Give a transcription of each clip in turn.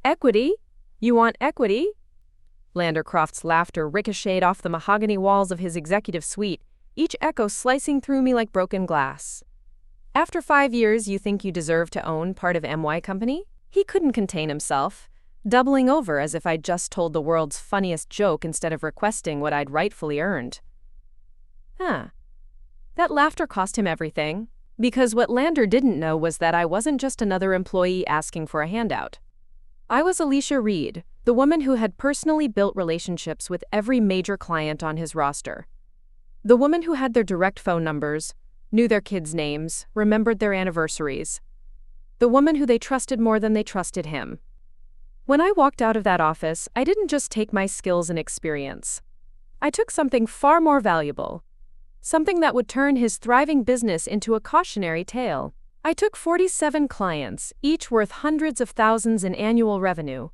Equity? You want equity? Lander Croft's laughter ricocheted off the mahogany walls of his executive suite, each echo slicing through me like broken glass. After 5 years, you think you deserve to own part of MY Company? He couldn't contain himself, doubling over as if I'd just told the world's funniest joke instead of requesting what I'd rightfully earned. That laughter cost him everything, because what Lander didn't know was that I wasn't just another employee asking for a handout. I was Elysia Reed, the woman who had personally built relationships with every major client on his roster. The woman who had their direct phone numbers, knew their kids' names, remembered their anniversaries. The woman who they trusted more than they trusted him. When I walked out of that office, I didn't just take my skills and experience. I took something far more valuable. Something that would turn his thriving business into a cautionary tale. I took 47 clients, each worth hundreds of thousands in annual revenue.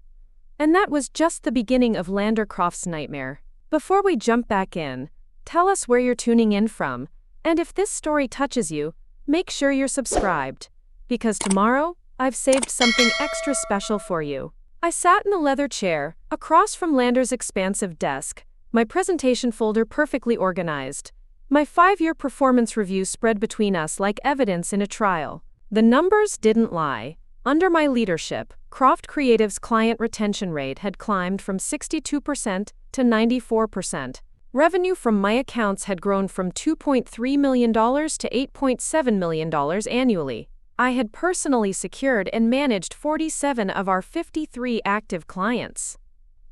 And that was just the beginning of Lander Croft's nightmare. Before we jump back in, tell us where you're tuning in from, and if this story touches you, make sure you're subscribed, because tomorrow, I've saved something extra special for you. I sat in the leather chair, across from Lander's expansive desk, my presentation folder perfectly organized. My 5-year performance review spread between us like evidence in a trial. The numbers didn't lie. Under my leadership, Croft Creative's client retention rate had climbed from 62% to 94%. Revenue from my accounts had grown from $2.3 million to $8.7 million annually. I had personally secured and managed 47 of our 53 active clients.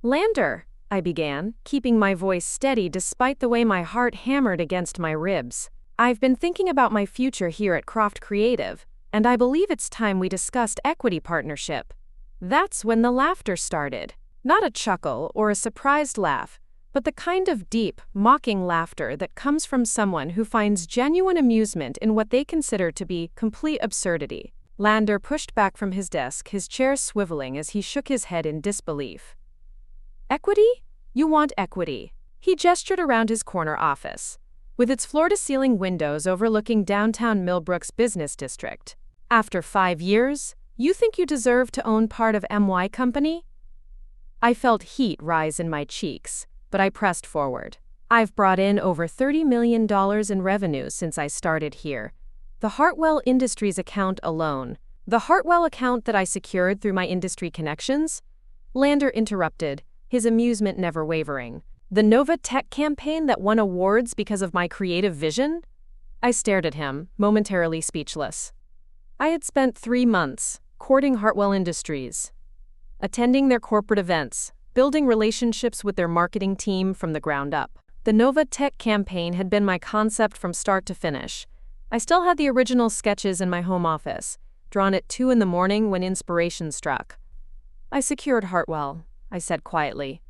Lander, I began, keeping my voice steady despite the way my heart hammered against my ribs. I've been thinking about my future here at Croft Creative, and I believe it's time we discussed equity partnership. That's when the laughter started. Not a chuckle or a surprised laugh, but the kind of deep, mocking laughter that comes from someone who finds genuine amusement in what they consider to be complete absurdity. Lander pushed back from his desk, his chair swiveling as he shook his head in disbelief. Equity? You want equity. He gestured around his corner office, with its floor-to-ceiling windows overlooking downtown Millbrook's business district. After 5 years, you think you deserve to own part of MY Company? I felt heat rise in my cheeks, but I pressed forward. I've brought in over $30 million in revenue since I started here. The Hartwell Industries account alone. The Hartwell account that I secured through my industry connections? Lander interrupted, his amusement never wavering. The Nova Tech campaign that won awards because of my creative vision? I stared at him, momentarily speechless. I had spent 3 months courting Hartwell Industries, attending their corporate events, building relationships with their marketing team from the ground up. The Nova Tech campaign had been my concept from start to finish. I still had the original sketches in my home office, drawn at 2 in the morning when inspiration struck. I secured Hartwell, I said quietly.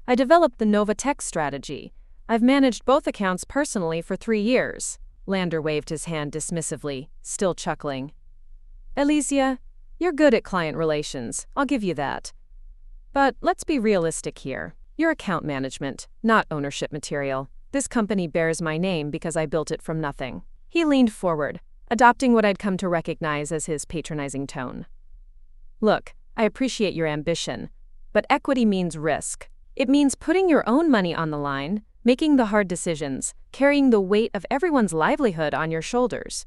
I developed the Nova Tech strategy. I've managed both accounts personally for 3 years. Lander waved his hand dismissively, still chuckling. Elysia, you're good at client relations, I'll give you that. But let's be realistic here. You're account management, not ownership material. This company bears my name because I built it from nothing. He leaned forward, adopting what I'd come to recognize as his patronizing tone. Look, I appreciate your ambition, but equity means risk. It means putting your own money on the line, making the hard decisions, carrying the weight of everyone's livelihood on your shoulders.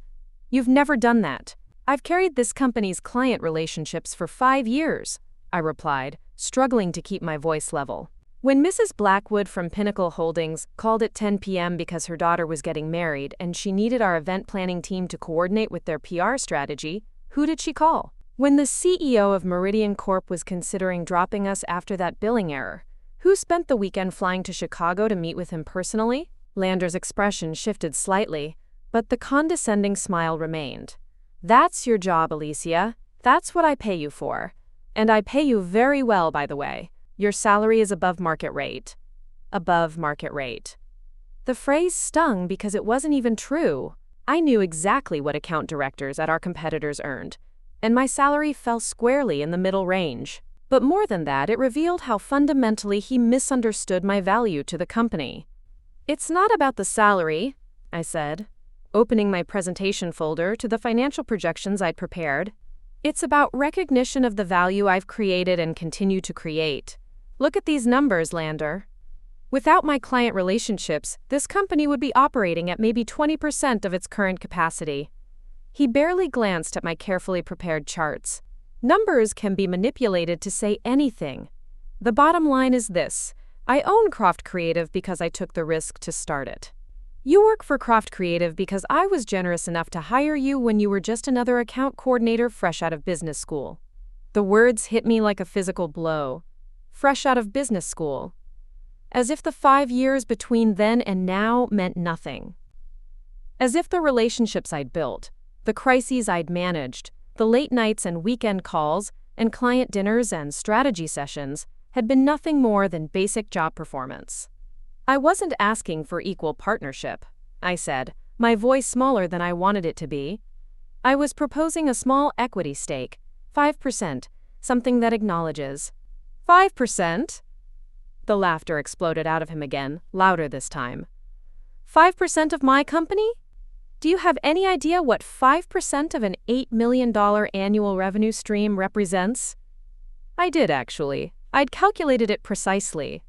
You've never done that. I've carried this company's client relationships for 5 years, I replied, struggling to keep my voice level. When Mrs. Blackwood from Pinnacle Holdings called at 10 p.m. because her daughter was getting married and she needed our event planning team to coordinate with their PR strategy, who did she call? When the CEO of Meridian Corp was considering dropping us after that billing error, who spent the weekend flying to Chicago to meet with him personally? Lander's expression shifted slightly, but the condescending smile remained. That's your job, Elysia. That's what I pay you for. And I pay you very well, by the way. Your salary is above market rate. Above market rate. The phrase stung because it wasn't even true. I knew exactly what account directors at our competitors earned, and my salary fell squarely in the middle range. But more than that, it revealed how fundamentally he misunderstood my value to the company. It's not about the salary, I said, opening my presentation folder to the financial projections I'd prepared. It's about recognition of the value I've created and continue to create. Look at these numbers, Lander. Without my client relationships, this company would be operating at maybe 20% of its current capacity. He barely glanced at my carefully prepared charts. Numbers can be manipulated to say anything. The bottom line is this: I own Croft Creative because I took the risk to start it. You work for Croft Creative because I was generous enough to hire you when you were just another account coordinator fresh out of business school. The words hit me like a physical blow. Fresh out of business school. As if the 5 years between then and now meant nothing. As if the relationships I'd built, the crises I'd managed, the late nights and weekend calls, and client dinners and strategy sessions had been nothing more than basic job performance. I wasn't asking for equal partnership, I said, my voice smaller than I wanted it to be. I was proposing a small equity stake, 5%, something that acknowledges. 5%? The laughter exploded out of him again, louder this time. 5% of my company? Do you have any idea what 5% of an $8 million annual revenue stream represents? I did, actually. I'd calculated it precisely.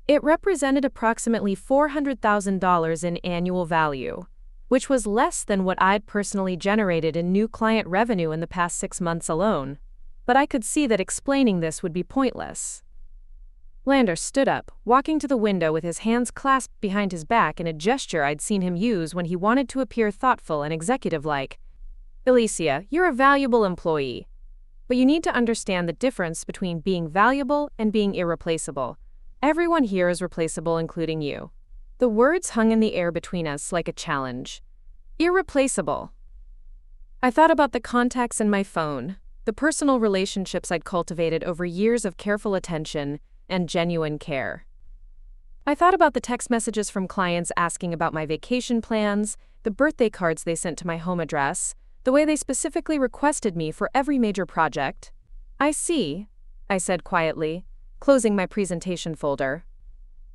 It represented approximately $400,000 in annual value, which was less than what I'd personally generated in new client revenue in the past 6 months alone. But I could see that explaining this would be pointless. Lander stood up, walking to the window with his hands clasped behind his back in a gesture I'd seen him use when he wanted to appear thoughtful and executive-like. Elysia, you're a valuable employee. But you need to understand the difference between being valuable and being irreplaceable. Everyone here is replaceable, including you. The words hung in the air between us like a challenge. Irreplaceable. I thought about the contacts in my phone, the personal relationships I'd cultivated over years of careful attention and genuine care. I thought about the text messages from clients asking about my vacation plans, the birthday cards they sent to my home address, the way they specifically requested me for every major project. I see, I said quietly, closing my presentation folder.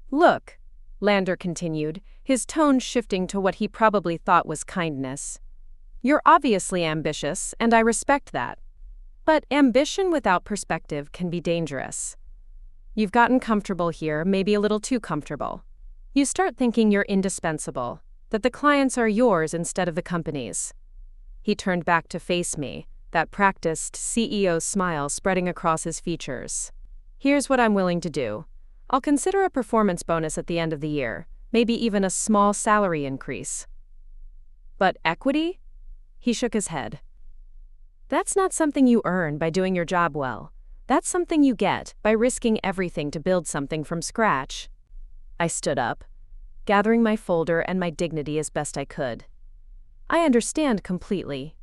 Look, Lander continued, his tone shifting to what he probably thought was kindness. You're obviously ambitious, and I respect that. But ambition without perspective can be dangerous. You've gotten comfortable here, maybe a little too comfortable. You start thinking you're indispensable, that the clients are yours instead of the company's. He turned back to face me, that practiced CEO smile spreading across his features. Here's what I'm willing to do. I'll consider a performance bonus at the end of the year, maybe even a small salary increase. But equity? He shook his head. That's not something you earn by doing your job well. That's something you get by risking everything to build something from scratch. I stood up, gathering my folder and my dignity as best I could. I understand completely.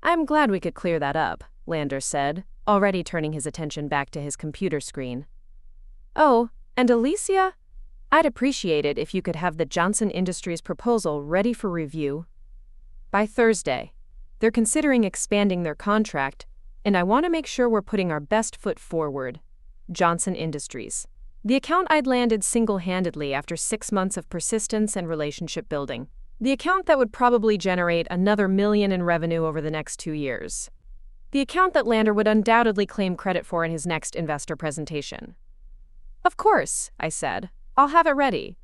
I'm glad we could clear that up, Lander said, already turning his attention back to his computer screen. Oh, and Elysia? I'd appreciate it if you could have the Johnson Industries proposal ready for review by Thursday. They're considering expanding their contract, and I want to make sure we're putting our best foot forward. Johnson Industries. The account I'd landed single-handedly after 6 months of persistence and relationship building. The account that would probably generate another $1 million in revenue over the next 2 years. The account that Lander would undoubtedly claim credit for in his next investor presentation. Of course, I said. I'll have it ready.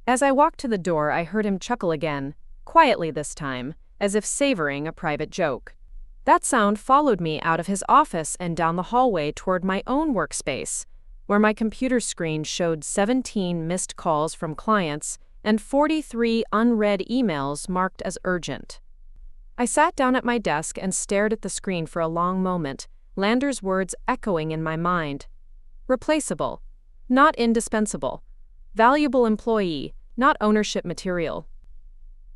As I walked to the door, I heard him chuckle again, quietly this time, as if savoring a private joke. That sound followed me out of his office and down the hallway toward my own workspace, where my computer screen showed 17 missed calls from clients and 43 unread emails marked as urgent. I sat down at my desk and stared at the screen for a long moment, Lander's words echoing in my mind. Replaceable, not indispensable. Valuable employee, not ownership material.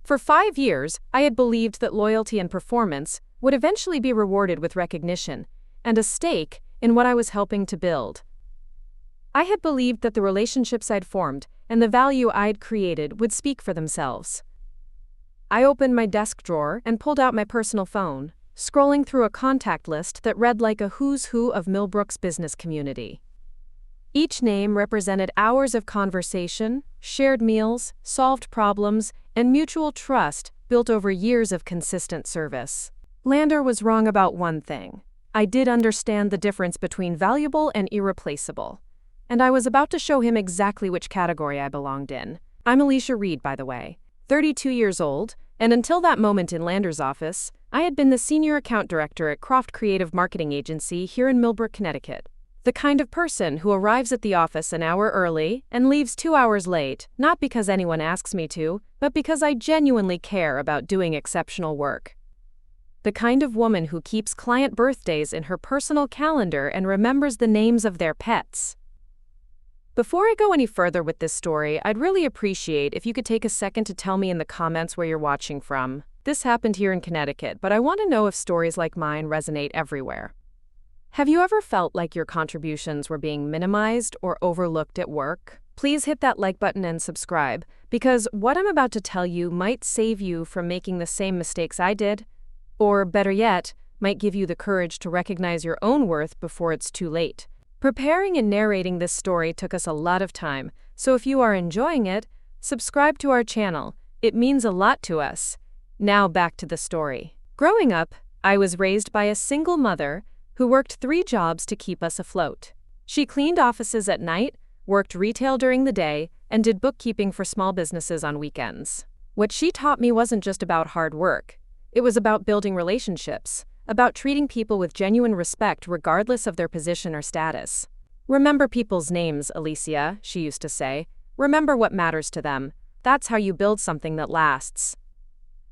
For 5 years, I had believed that loyalty and performance would eventually be rewarded with recognition and a stake in what I was helping to build. I had believed that the relationships I'd formed and the value I'd created would speak for themselves. I opened my desk drawer and pulled out my personal phone, scrolling through a contact list that read like a who's who of Millbrook's business community. Each name represented hours of conversation, shared meals, solved problems, and mutual trust built over years of consistent service. Lander was wrong about one thing. I did understand the difference between valuable and irreplaceable. And I was about to show him exactly which category I belonged in. I'm Elysia Reed, by the way, 32 years old, and until that moment in Lander's office, I had been the senior account director at Croft Creative Marketing Agency here in Millbrook, Connecticut. The kind of person who arrives at the office an hour early and leaves 2 hours late, not because anyone asks me to, but because I genuinely care about doing exceptional work. The kind of woman who keeps client birthdays in her personal calendar and remembers the names of their pets. Before I go any further with this story, I'd really appreciate if you could take a second to tell me in the comments where you're watching from. This happened here in Connecticut, but I want to know if stories like mine resonate everywhere. Have you ever felt like your contributions were being minimized or overlooked at work? Please hit that like button and subscribe, because what I'm about to tell you might save you from making the same mistakes I did, or better yet, might give you the courage to recognize your own worth before it's too late. Preparing and narrating this story took us a lot of time, so if you are enjoying it, subscribe to our channel. It means a lot to us. Now back to the story. Growing up, I was raised by a single mother who worked 3 jobs to keep us afloat. She cleaned offices at night, worked retail during the day, and did bookkeeping for small businesses on weekends. What she taught me wasn't just about hard work. It was about building relationships, about treating people with genuine respect regardless of their position or status. Remember people's names, Elysia, she used to say. Remember what matters to them. That's how you build something that lasts.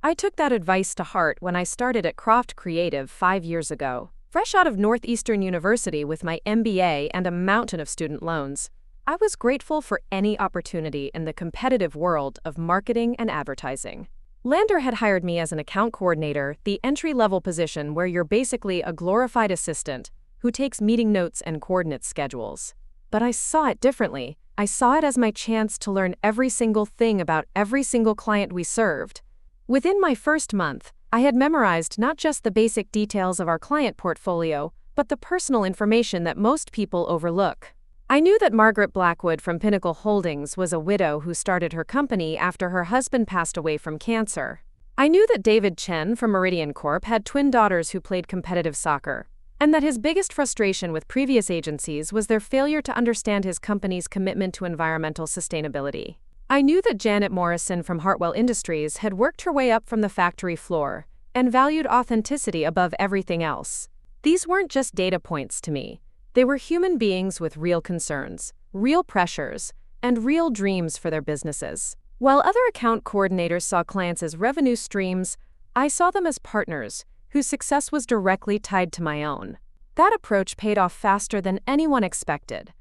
I took that advice to heart when I started at Croft Creative 5 years ago. Fresh out of Northeastern University with my MBA and a mountain of student loans, I was grateful for any opportunity in the competitive world of marketing and advertising. Lander had hired me as an account coordinator, the entry-level position where you're basically a glorified assistant who takes meeting notes and coordinates schedules. But I saw it differently. I saw it as my chance to learn every single thing about every single client we served. Within my first month, I had memorized not just the basic details of our client portfolio, but the personal information that most people overlook. I knew that Margaret Blackwood from Pinnacle Holdings was a widow who started her company after her husband passed away from cancer. I knew that David Chen from Meridian Corp had twin daughters who played competitive soccer, and that his biggest frustration with previous agencies was their failure to understand his company's commitment to environmental sustainability. I knew that Janet Morrison from Hartwell Industries had worked her way up from the factory floor and valued authenticity above everything else. These weren't just data points to me. They were human beings with real concerns, real pressures, and real dreams for their businesses. While other account coordinators saw clients as revenue streams, I saw them as partners whose success was directly tied to my own. That approach paid off faster than anyone expected.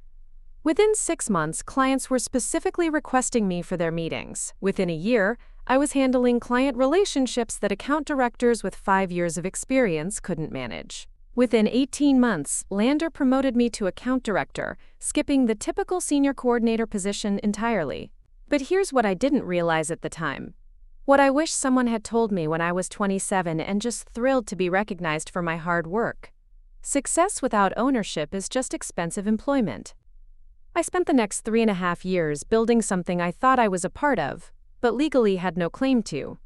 Within 6 months, clients were specifically requesting me for their meetings. Within a year, I was handling client relationships that account directors with 5 years of experience couldn't manage. Within 18 months, Lander promoted me to account director, skipping the typical senior coordinator position entirely. But here's what I didn't realize at the time. What I wish someone had told me when I was 27 and just thrilled to be recognized for my hard work. Success without ownership is just expensive employment. I spent the next 3.5 years building something I thought I was a part of, but legally had no claim to.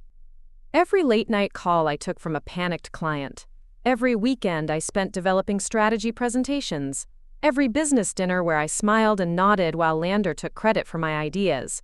Every late-night call I took from a panicked client. Every weekend I spent developing strategy presentations. Every business dinner where I smiled and nodded while Lander took credit for my ideas.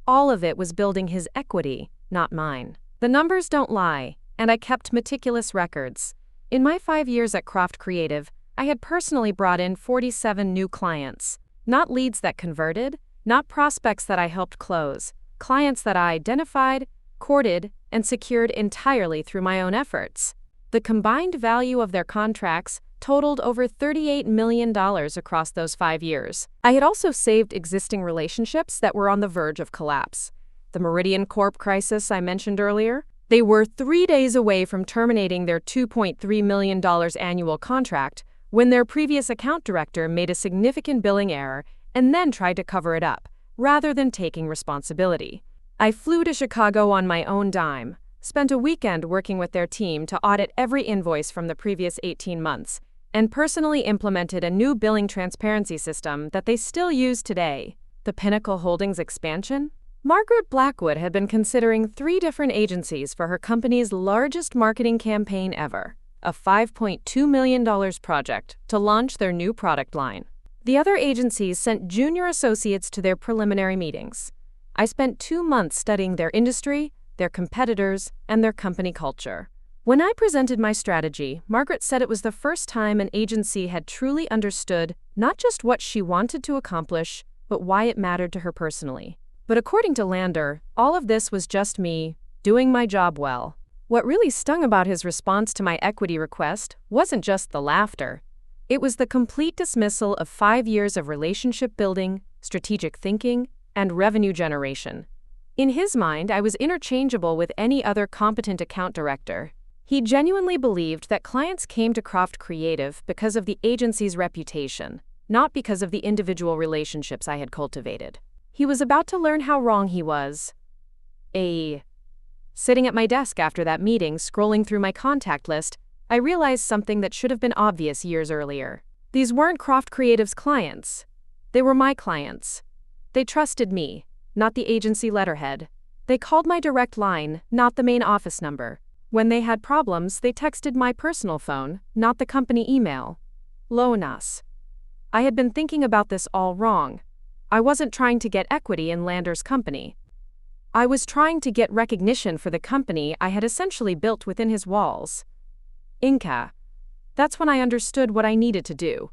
All of it was building his equity, not mine. The numbers don't lie, and I kept meticulous records. In my 5 years at Croft Creative, I had personally brought in 47 new clients. Not leads that converted, not prospects that I helped close, clients that I identified, courted, and secured entirely through my own efforts. The combined value of their contracts totaled over $38 million across those 5 years. I had also saved existing relationships that were on the verge of collapse. The Meridian Corp crisis I mentioned earlier, they were 3 days away from terminating their $2.3 million annual contract when their previous account director made a significant billing error and then tried to cover it up, rather than taking responsibility. I flew to Chicago on my own dime, spent a weekend working with their team to audit every invoice from the previous 18 months, and personally implemented a new billing transparency system that they still use today. The Pinnacle Holdings expansion? Margaret Blackwood had been considering 3 different agencies for her company's largest marketing campaign ever, a $5.2 million project to launch their new product line. The other agencies sent junior associates to their preliminary meetings. I spent 2 months studying their industry, their competitors, and their company culture. When I presented my strategy, Margaret said it was the first time an agency had truly understood not just what she wanted to accomplish, but why it mattered to her personally. But according to Lander, all of this was just me doing my job well. What really stung about his response to my equity request wasn't just the laughter. It was the complete dismissal of 5 years of relationship building, strategic thinking, and revenue generation. In his mind, I was interchangeable with any other competent account director. He genuinely believed that clients came to Croft Creative because of the agency's reputation, not because of the individual relationships I had cultivated. He was about to learn how wrong he was. Sitting at my desk after that meeting, scrolling through my contact list, I realized something that should have been obvious years earlier. These weren't Croft Creative's clients. They were my clients. They trusted me, not the agency letterhead. They called my direct line, not the main office number. When they had problems, they texted my personal phone, not the company email. Lonas. I had been thinking about this all wrong. I wasn't trying to get equity in Lander's company. I was trying to get recognition for the company I had essentially built within his walls. Inca. That's when I understood what I needed to do.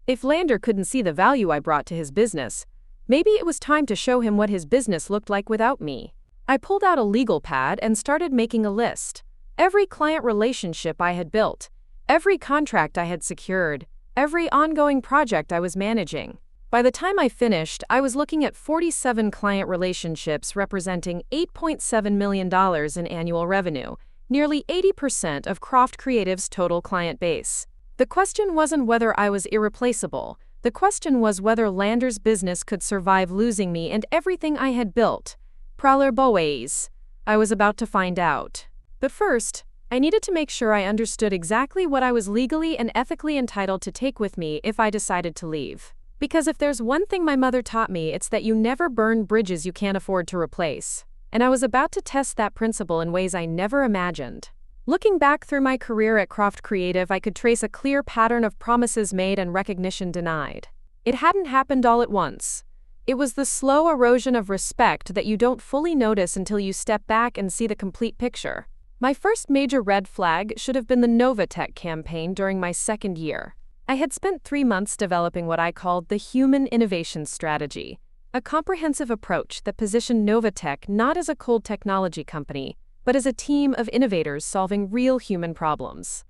If Lander couldn't see the value I brought to his business, maybe it was time to show him what his business looked like without me. I pulled out a legal pad and started making a list. Every client relationship I had built, every contract I had secured, every ongoing project I was managing. By the time I finished, I was looking at 47 client relationships representing $8.7 million in annual revenue, nearly 80% of Croft Creative's total client base. The question wasn't whether I was irreplaceable. The question was whether Lander's business could survive losing me and everything I had built. Praler Boas. I was about to find out. But first, I needed to make sure I understood exactly what I was legally and ethically entitled to take with me if I decided to leave. Because if there's one thing my mother taught me, it's that you never burn bridges you can't afford to replace. And I was about to test that principle in ways I never imagined. Looking back through my career at Croft Creative, I could trace a clear pattern of promises made and recognition denied. It hadn't happened all at once. It was the slow erosion of respect that you don't fully notice until you step back and see the complete picture. My first major red flag should have been the Novatech campaign during my second year. I had spent 3 months developing what I called the Human Innovation Strategy, a comprehensive approach that positioned Novatech not as a cold technology company, but as a team of innovators solving real human problems.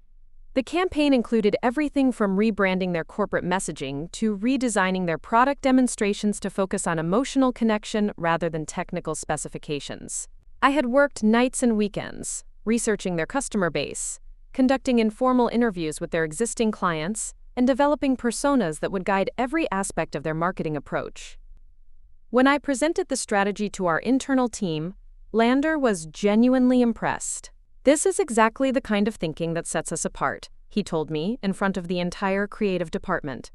The campaign included everything from rebranding their corporate messaging to redesigning their product demonstrations to focus on emotional connection rather than technical specifications. I had worked nights and weekends, researching their customer base, conducting informal interviews with their existing clients, and developing personas that would guide every aspect of their marketing approach. When I presented the strategy to our internal team, Lander was genuinely impressed. "This is exactly the kind of thinking that sets us apart," he told me in front of the entire creative department.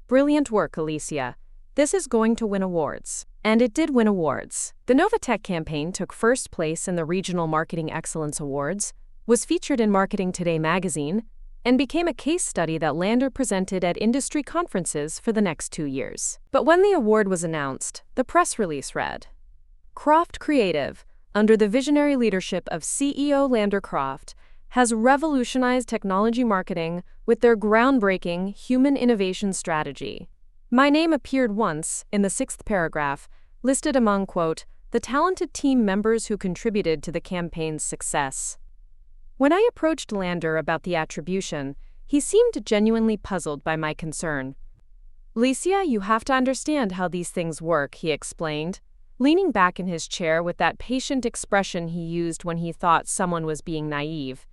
"Brilliant work, Elysia. This is going to win awards." And it did win awards. The Novatech campaign took first place in the Regional Marketing Excellence Awards, was featured in Marketing Today magazine, and became a case study that Lander presented at industry conferences for the next 2 years. But when the award was announced, the press release read, "Croft Creative, under the visionary leadership of CEO Lander Croft, has revolutionized technology marketing with their groundbreaking human innovation strategy." My name appeared once in the 6th paragraph, listed among, quote, "the talented team members who contributed to the campaign's success." When I approached Lander about the attribution, he seemed genuinely puzzled by my concern. "Elysia, you have to understand how these things work," he explained, leaning back in his chair with that patient expression he used when he thought someone was being naive.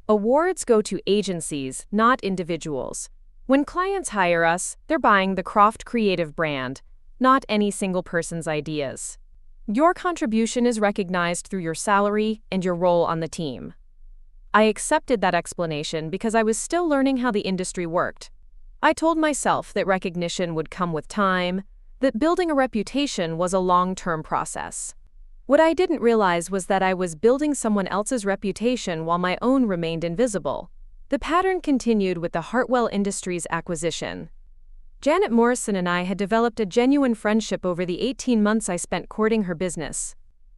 "Awards go to agencies, not individuals. When clients hire us, they're buying the Croft Creative brand, not any single person's ideas. Your contribution is recognized through your salary and your role on the team." I accepted that explanation because I was still learning how the industry worked. I told myself that recognition would come with time, that building a reputation was a long-term process. What I didn't realize was that I was building someone else's reputation while my own remained invisible. The pattern continued with the Hartwell Industries acquisition. Janet Morrison and I had developed a genuine friendship over the 18 months I spent courting her business.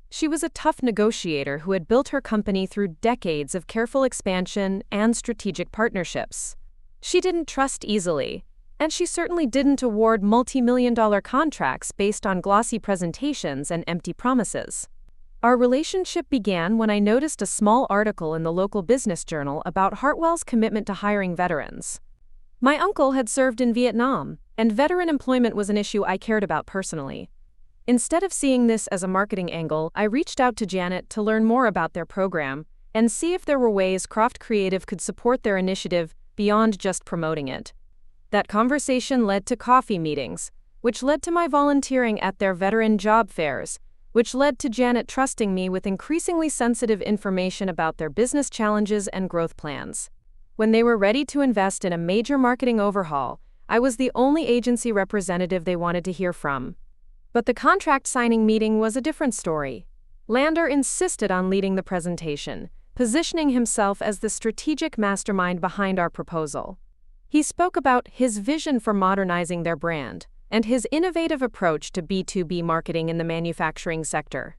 She was a tough negotiator who had built her company through decades of careful expansion and strategic partnerships. She didn't trust easily, and she certainly didn't award multi-million-dollar contracts based on glossy presentations and empty promises. Our relationship began when I noticed a small article in the local business journal about Hartwell's commitment to hiring veterans. My uncle had served in Vietnam, and veteran employment was an issue I cared about personally. Instead of seeing this as a marketing angle, I reached out to Janet to learn more about their program and see if there were ways Croft Creative could support their initiative beyond just promoting it. That conversation led to coffee meetings, which led to my volunteering at their veteran job fairs, which led to Janet trusting me with increasingly sensitive information about their business challenges and growth plans. When they were ready to invest in a major marketing overhaul, I was the only agency representative they wanted to hear from. But the contract signing meeting was a different story. Lander insisted on leading the presentation, positioning himself as the strategic mastermind behind our proposal. He spoke about his vision for modernizing their brand and his innovative approach to B2B marketing in the manufacturing sector.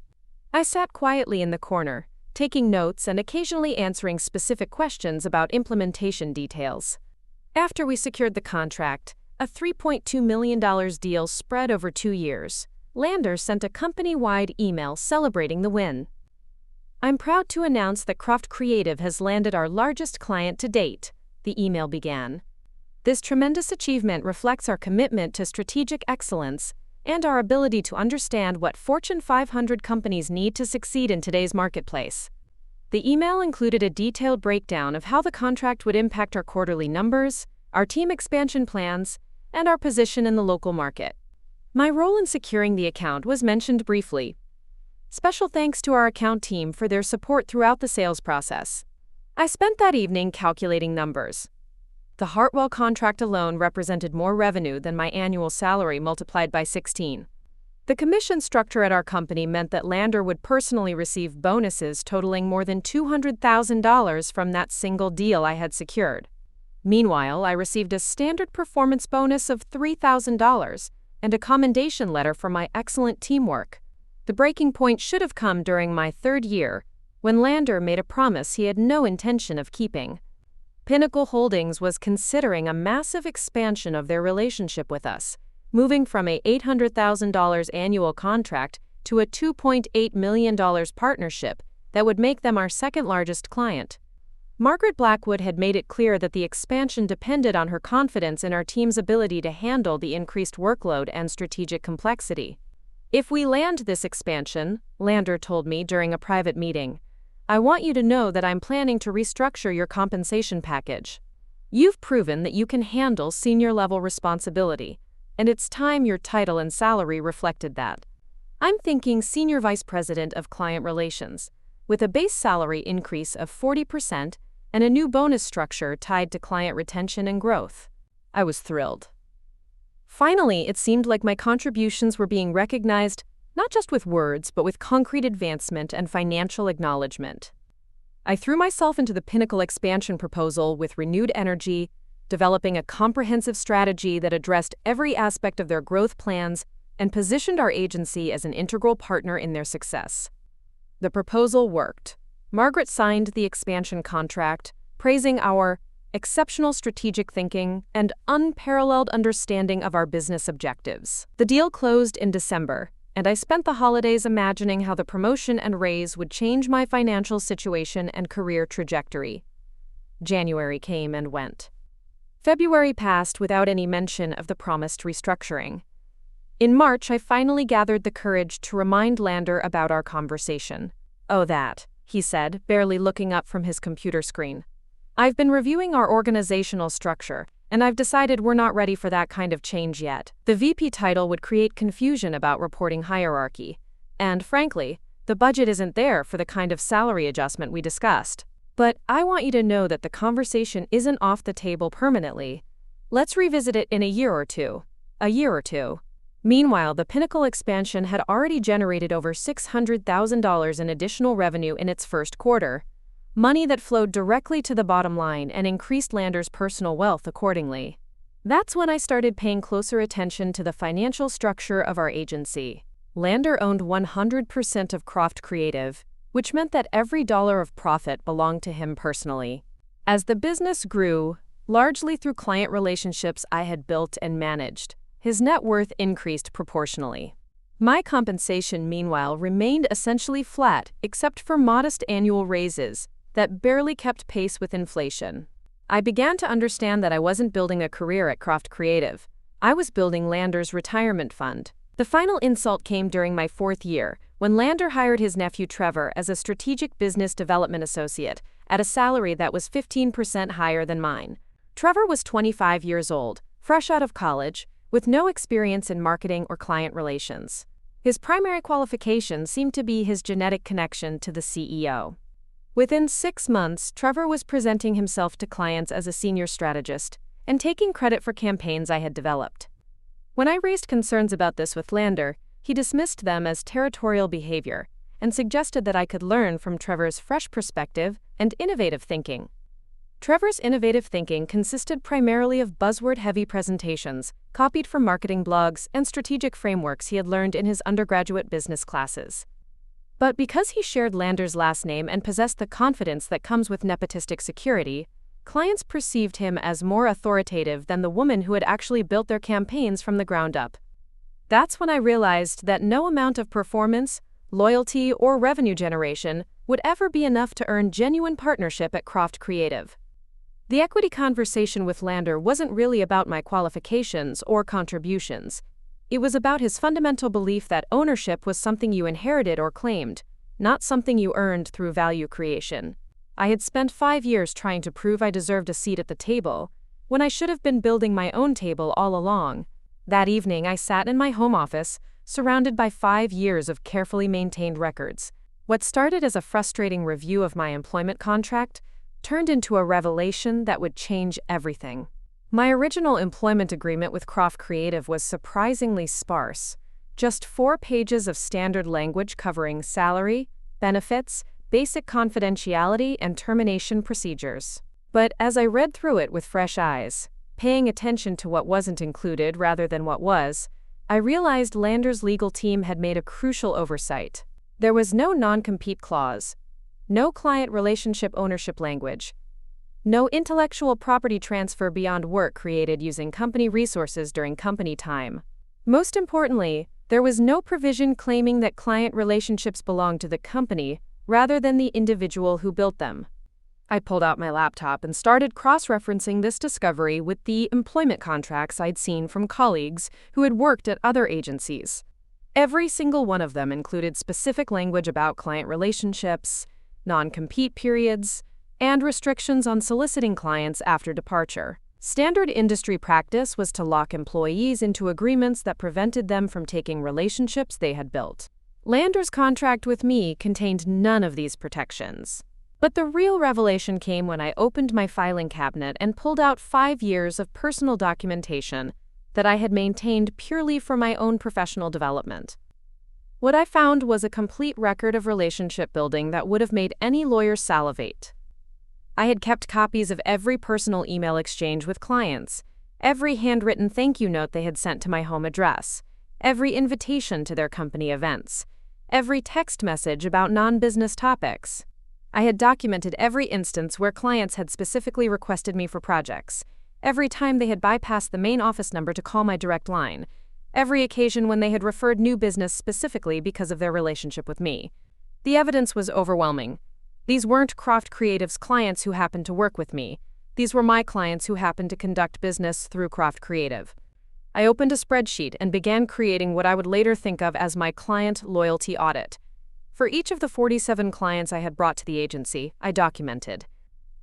I sat quietly in the corner, taking notes and occasionally answering specific questions about implementation details. After we secured the contract, a $3.2 million deal spread over 2 years, Lander sent a company-wide email celebrating the win. "I'm proud to announce that Croft Creative has landed our largest client to date," the email began. "This tremendous achievement reflects our commitment to strategic excellence and our ability to understand what Fortune 500 companies need to succeed in today's marketplace." The email included a detailed breakdown of how the contract would impact our quarterly numbers, our team expansion plans, and our position in the local market. My role in securing the account was mentioned briefly. Special thanks to our account team for their support throughout the sales process. I spent that evening calculating numbers. The Hartwell contract alone represented more revenue than my annual salary multiplied by 16. The commission structure at our company meant that Lander would personally receive bonuses totaling more than $200,000 from that single deal I had secured. Meanwhile, I received a standard performance bonus of $3,000 and a commendation letter for my excellent teamwork. The breaking point should have come during my 3rd year, when Lander made a promise he had no intention of keeping. Pinnacle Holdings was considering a massive expansion of their relationship with us, moving from a $800,000 annual contract to a $2.8 million partnership that would make them our 2nd largest client. Margaret Blackwood had made it clear that the expansion depended on her confidence in our team's ability to handle the increased workload and strategic complexity. "If we land this expansion," Lander told me during a private meeting, "I want you to know that I'm planning to restructure your compensation package. You've proven that you can handle senior-level responsibility, and it's time your title and salary reflected that. I'm thinking Senior Vice President of Client Relations, with a base salary increase of 40% and a new bonus structure tied to client retention and growth." I was thrilled. Finally, it seemed like my contributions were being recognized, not just with words, but with concrete advancement and financial acknowledgement. I threw myself into the Pinnacle expansion proposal with renewed energy, developing a comprehensive strategy that addressed every aspect of their growth plans and positioned our agency as an integral partner in their success. The proposal worked. Margaret signed the expansion contract, praising our exceptional strategic thinking and unparalleled understanding of our business objectives. The deal closed in December, and I spent the holidays imagining how the promotion and raise would change my financial situation and career trajectory. January came and went. February passed without any mention of the promised restructuring. In March, I finally gathered the courage to remind Lander about our conversation. "Oh, that," he said, barely looking up from his computer screen. "I've been reviewing our organizational structure, and I've decided we're not ready for that kind of change yet. The VP title would create confusion about reporting hierarchy, and frankly, the budget isn't there for the kind of salary adjustment we discussed. But I want you to know that the conversation isn't off the table permanently. Let's revisit it in a year or two. Meanwhile, the Pinnacle expansion had already generated over $600,000 in additional revenue in its first quarter, money that flowed directly to the bottom line and increased Lander's personal wealth accordingly. That's when I started paying closer attention to the financial structure of our agency. Lander owned 100% of Croft Creative, which meant that every dollar of profit belonged to him personally. As the business grew, largely through client relationships I had built and managed, his net worth increased proportionally. My compensation, meanwhile, remained essentially flat except for modest annual raises that barely kept pace with inflation. I began to understand that I wasn't building a career at Croft Creative. I was building Lander's retirement fund. The final insult came during my 4th year, when Lander hired his nephew Trevor as a strategic business development associate at a salary that was 15% higher than mine. Trevor was 25 years old, fresh out of college, with no experience in marketing or client relations. His primary qualification seemed to be his genetic connection to the CEO. Within 6 months, Trevor was presenting himself to clients as a senior strategist and taking credit for campaigns I had developed. When I raised concerns about this with Lander, he dismissed them as territorial behavior and suggested that I could learn from Trevor's fresh perspective and innovative thinking. Trevor's innovative thinking consisted primarily of buzzword-heavy presentations, copied from marketing blogs and strategic frameworks he had learned in his undergraduate business classes. But because he shared Lander's last name and possessed the confidence that comes with nepotistic security, clients perceived him as more authoritative than the woman who had actually built their campaigns from the ground up. That's when I realized that no amount of performance, loyalty, or revenue generation would ever be enough to earn genuine partnership at Croft Creative. The equity conversation with Lander wasn't really about my qualifications or contributions. It was about his fundamental belief that ownership was something you inherited or claimed, not something you earned through value creation. I had spent 5 years trying to prove I deserved a seat at the table, when I should have been building my own table all along. That evening, I sat in my home office, surrounded by 5 years of carefully maintained records. What started as a frustrating review of my employment contract turned into a revelation that would change everything. My original employment agreement with Croft Creative was surprisingly sparse. Just 4 pages of standard language covering salary, benefits, basic confidentiality, and termination procedures. But as I read through it with fresh eyes, paying attention to what wasn't included rather than what was, I realized Lander's legal team had made a crucial oversight. There was no non-compete clause, no client relationship ownership language, no intellectual property transfer beyond work created using company resources during company time. Most importantly, there was no provision claiming that client relationships belonged to the company rather than the individual who built them. I pulled out my laptop and started cross-referencing this discovery with the employment contracts I'd seen from colleagues who had worked at other agencies. Every single one of them included specific language about client relationships, non-compete periods, and restrictions on soliciting clients after departure. Standard industry practice was to lock employees into agreements that prevented them from taking relationships they had built. Lander's contract with me contained none of these protections. But the real revelation came when I opened my filing cabinet and pulled out 5 years of personal documentation that I had maintained purely for my own professional development. What I found was a complete record of relationship building that would have made any lawyer salivate. I had kept copies of every personal email exchange with clients, every handwritten thank you note they had sent to my home address, every invitation to their company events, every text message about non-business topics. I had documented every instance where clients had specifically requested me for projects, every time they had bypassed the main office number to call my direct line, every occasion when they had referred new business specifically because of their relationship with me. The evidence was overwhelming. These weren't Croft Creative's clients who happened to work with me. These were my clients who happened to conduct business through Croft Creative. I opened a spreadsheet and began creating what I would later think of as my client loyalty audit. For each of the 47 clients I had brought to the agency, I documented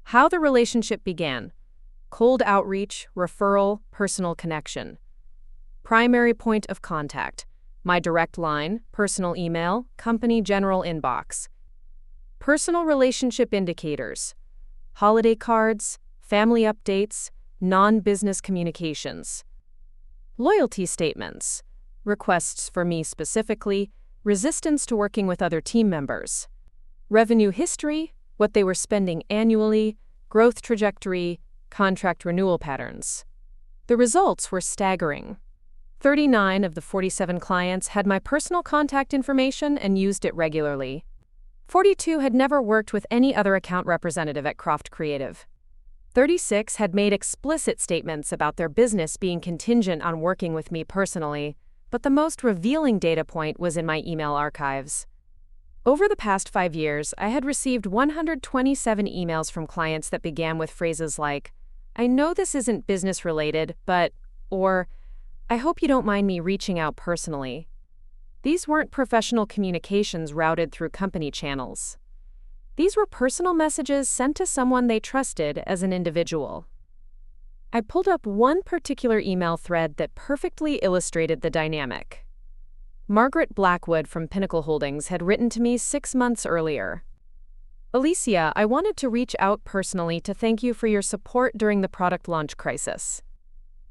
how the relationship began: cold outreach, referral, personal connection. Primary point of contact: my direct line, personal email, company general inbox. Personal relationship indicators: holiday cards, family updates, non-business communications. Loyalty statements: requests for me specifically, resistance to working with other team members. Revenue history, what they were spending annually, growth trajectory, contract renewal patterns. The results were staggering. 39 of the 47 clients had my personal contact information and used it regularly. 42 had never worked with any other account representative at Croft Creative. 36 had made explicit statements about their business being contingent on working with me personally, but the most revealing data point was in my email archives. Over the past 5 years, I had received 127 emails from clients that began with phrases like, "I know this isn't business related, but," or, "I hope you don't mind me reaching out personally." These weren't professional communications routed through company channels. These were personal messages sent to someone they trusted as an individual. I pulled up one particular email thread that perfectly illustrated the dynamic. Margaret Blackwood from Pinnacle Holdings had written to me 6 months earlier. "Elysia, I wanted to reach out personally to thank you for your support during the product launch crisis.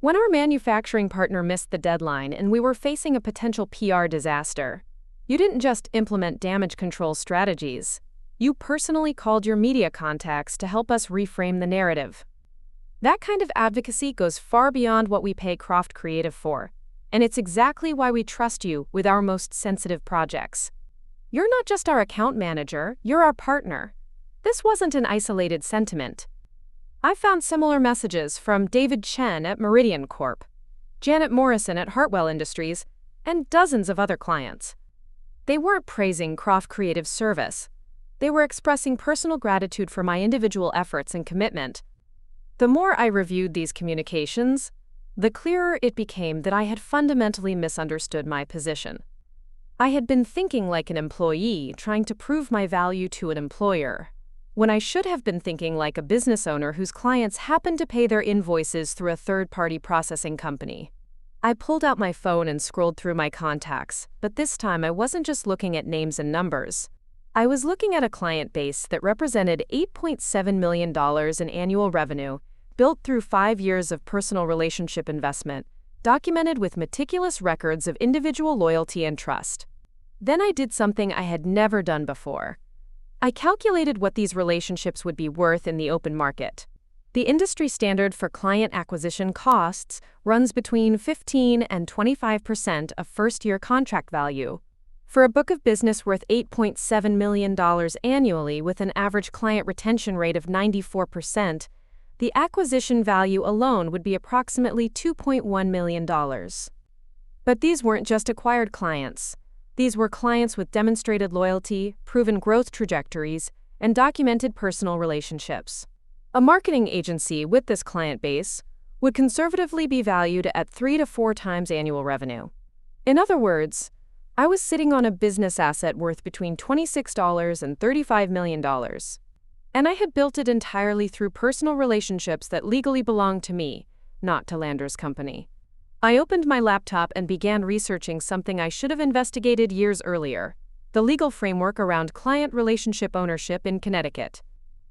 When our manufacturing partner missed the deadline and we were facing a potential PR disaster, you didn't just implement damage control strategies. You personally called your media contacts to help us reframe the narrative. That kind of advocacy goes far beyond what we pay Croft Creative for, and it's exactly why we trust you with our most sensitive projects. You're not just our account manager, you're our partner." This wasn't an isolated sentiment. I found similar messages from David Chen at Meridian Corp., Janet Morrison at Hartwell Industries, and dozens of other clients. They weren't praising Croft Creative's service. They were expressing personal gratitude for my individual efforts and commitment. The more I reviewed these communications, the clearer it became that I had fundamentally misunderstood my position. I had been thinking like an employee, trying to prove my value to an employer, when I should have been thinking like a business owner whose clients happened to pay their invoices through a third-party processing company. I pulled out my phone and scrolled through my contacts, but this time I wasn't just looking at names and numbers. I was looking at a client base that represented $8.7 million in annual revenue, built through 5 years of personal relationship investment, documented with meticulous records of individual loyalty and trust. Then I did something I had never done before. I calculated what these relationships would be worth in the open market. The industry standard for client acquisition costs runs between 15 and 25% of first-year contract value. For a book of business worth $8.7 million annually with an average client retention rate of 94%, the acquisition value alone would be approximately $2.1 million. But these weren't just acquired clients. These were clients with demonstrated loyalty, proven growth trajectories, and documented personal relationships. A marketing agency with this client base would conservatively be valued at 3 to 4 times annual revenue. In other words, I was sitting on a business asset worth between $26 and $35 million. And I had built it entirely through personal relationships that legally belonged to me, not to Lander's company. I opened my laptop and began researching something I should have investigated years earlier: the legal framework around client relationship ownership in Connecticut.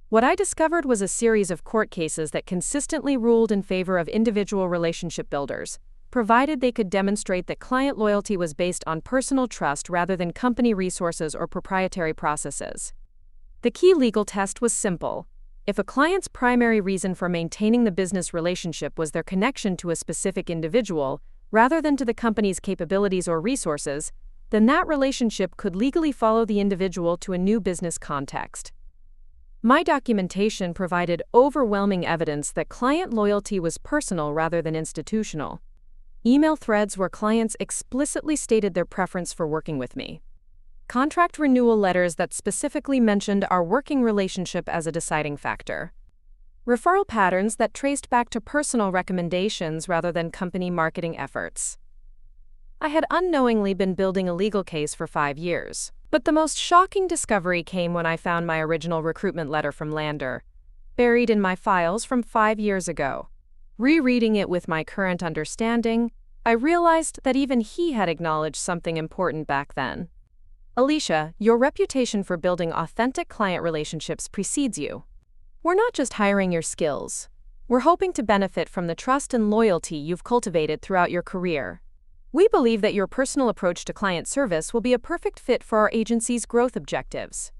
What I discovered was a series of court cases that consistently ruled in favor of individual relationship builders, provided they could demonstrate that client loyalty was based on personal trust rather than company resources or proprietary processes. The key legal test was simple. If a client's primary reason for maintaining the business relationship was their connection to a specific individual, rather than to the company's capabilities or resources, then that relationship could legally follow the individual to a new business context. My documentation provided overwhelming evidence that client loyalty was personal rather than institutional. Email threads where clients explicitly stated their preference for working with me. Contract renewal letters that specifically mentioned our working relationship as a deciding factor. Referral patterns that traced back to personal recommendations rather than company marketing efforts. I had unknowingly been building a legal case for 5 years, but the most shocking discovery came when I found my original recruitment letter from Lander, buried in my files from 5 years ago. Rereading it with my current understanding, I realized that even he had acknowledged something important back then. "Elysia, your reputation for building authentic client relationships precedes you. We're not just hiring your skills. We're hoping to benefit from the trust and loyalty you've cultivated throughout your career. We believe that your personal approach to client service will be a perfect fit for our agency's growth objectives.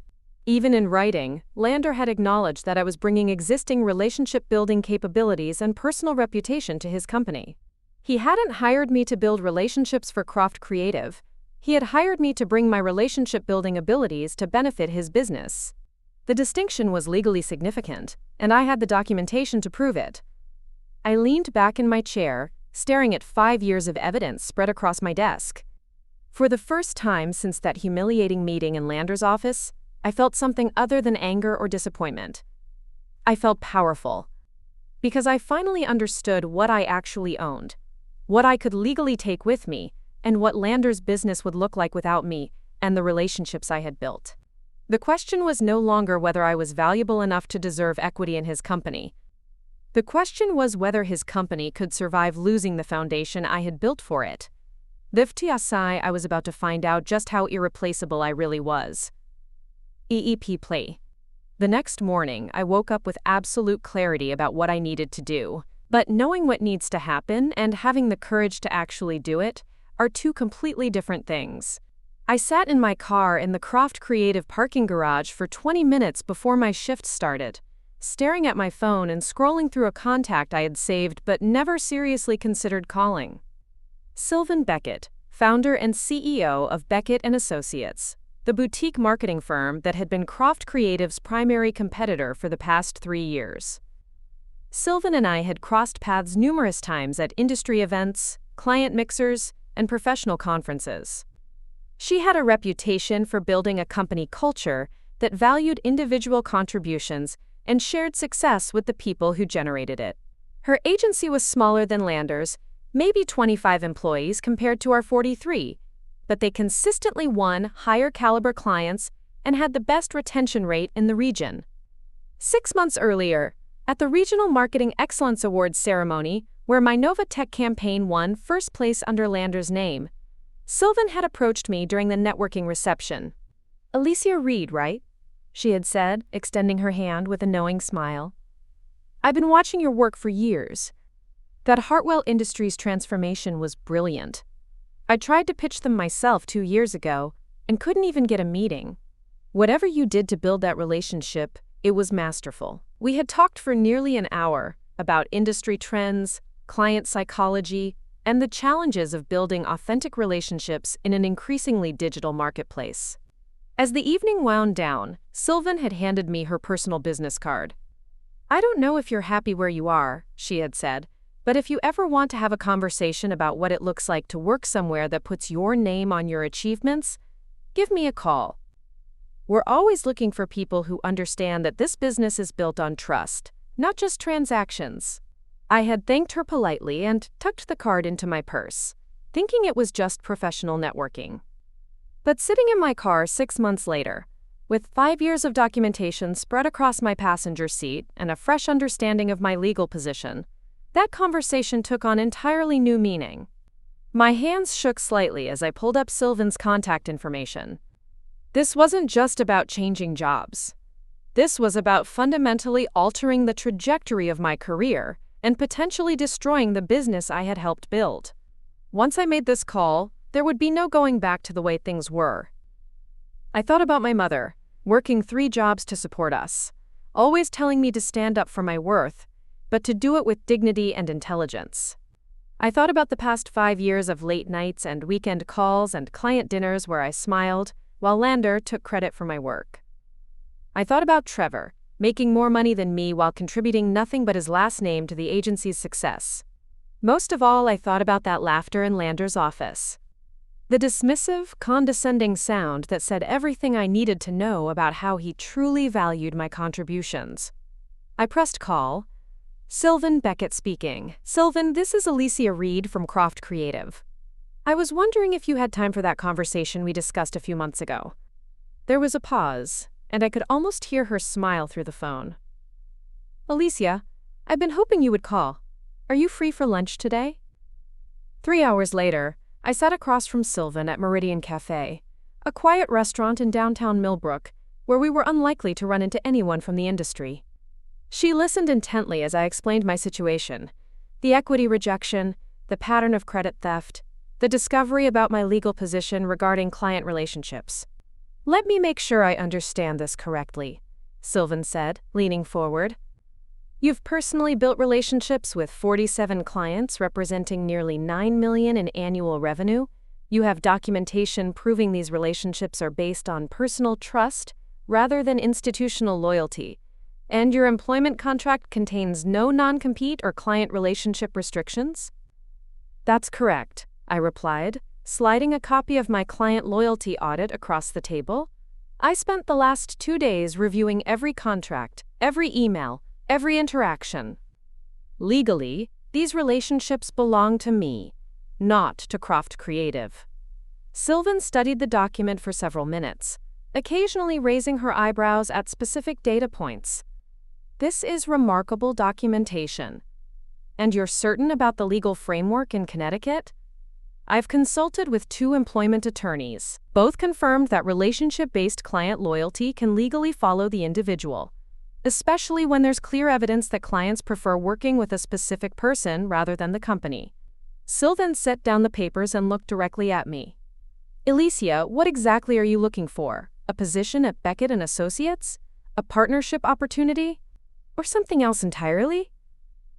Even in writing, Lander had acknowledged that I was bringing existing relationship-building capabilities and personal reputation to his company. He hadn't hired me to build relationships for Croft Creative. He had hired me to bring my relationship-building abilities to benefit his business. The distinction was legally significant, and I had the documentation to prove it. I leaned back in my chair, staring at 5 years of evidence spread across my desk. For the first time since that humiliating meeting in Lander's office, I felt something other than anger or disappointment. I felt powerful. Because I finally understood what I actually owned, what I could legally take with me, and what Lander's business would look like without me and the relationships I had built. The question was no longer whether I was valuable enough to deserve equity in his company. The question was whether his company could survive losing the foundation I had built for it. I was about to find out just how irreplaceable I really was. EEP play. The next morning, I woke up with absolute clarity about what I needed to do. But knowing what needs to happen and having the courage to actually do it are two completely different things. I sat in my car in the Croft Creative parking garage for 20 minutes before my shift started, staring at my phone and scrolling through a contact I had saved but never seriously considered calling. Sylvan Beckett, founder and CEO of Beckett & Associates, the boutique marketing firm that had been Croft Creative's primary competitor for the past 3 years. Sylvan and I had crossed paths numerous times at industry events, client mixers, and professional conferences. She had a reputation for building a company culture that valued individual contributions and shared success with the people who generated it. Her agency was smaller than Lander's, maybe 25 employees compared to our 43, but they consistently won higher caliber clients and had the best retention rate in the region. 6 months earlier, at the Regional Marketing Excellence Awards ceremony, where my Nova Tech campaign won first place under Lander's name, Sylvan had approached me during the networking reception. "Elysia Reed, right?" she had said, extending her hand with a knowing smile. "I've been watching your work for years. That Hartwell Industries transformation was brilliant. I tried to pitch them myself 2 years ago and couldn't even get a meeting. Whatever you did to build that relationship, it was masterful." We had talked for nearly an hour about industry trends, client psychology, and the challenges of building authentic relationships in an increasingly digital marketplace. As the evening wound down, Sylvan had handed me her personal business card. "I don't know if you're happy where you are," she had said, "but if you ever want to have a conversation about what it looks like to work somewhere that puts your name on your achievements, give me a call. We're always looking for people who understand that this business is built on trust, not just transactions." I had thanked her politely and tucked the card into my purse, thinking it was just professional networking. But sitting in my car 6 months later, with 5 years of documentation spread across my passenger seat and a fresh understanding of my legal position, that conversation took on entirely new meaning. My hands shook slightly as I pulled up Sylvan's contact information. This wasn't just about changing jobs. This was about fundamentally altering the trajectory of my career and potentially destroying the business I had helped build. Once I made this call, there would be no going back to the way things were. I thought about my mother, working 3 jobs to support us, always telling me to stand up for my worth, but to do it with dignity and intelligence. I thought about the past 5 years of late nights and weekend calls and client dinners where I smiled, while Lander took credit for my work. I thought about Trevor, making more money than me while contributing nothing but his last name to the agency's success. Most of all, I thought about that laughter in Lander's office. The dismissive, condescending sound that said everything I needed to know about how he truly valued my contributions. I pressed call. "Sylvan Beckett speaking. Sylvan, this is Elysia Reed from Croft Creative. I was wondering if you had time for that conversation we discussed a few months ago." There was a pause, and I could almost hear her smile through the phone. "Elysia, I've been hoping you would call. Are you free for lunch today?" 3 hours later, I sat across from Sylvan at Meridian Cafe, a quiet restaurant in downtown Millbrook, where we were unlikely to run into anyone from the industry. She listened intently as I explained my situation: the equity rejection, the pattern of credit theft, the discovery about my legal position regarding client relationships. Let me make sure I understand this correctly, Sylvan said, leaning forward. You've personally built relationships with 47 clients representing nearly $9 million in annual revenue. You have documentation proving these relationships are based on personal trust rather than institutional loyalty. And your employment contract contains no non-compete or client relationship restrictions? That's correct, I replied, sliding a copy of my client loyalty audit across the table. I spent the last 2 days reviewing every contract, every email, every interaction. Legally, these relationships belong to me, not to Croft Creative. Sylvan studied the document for several minutes, occasionally raising her eyebrows at specific data points. This is remarkable documentation. And you're certain about the legal framework in Connecticut? I've consulted with 2 employment attorneys. Both confirmed that relationship-based client loyalty can legally follow the individual, especially when there's clear evidence that clients prefer working with a specific person rather than the company. Sylvan set down the papers and looked directly at me. Elysia, what exactly are you looking for? A position at Beckett & Associates? A partnership opportunity? Or something else entirely?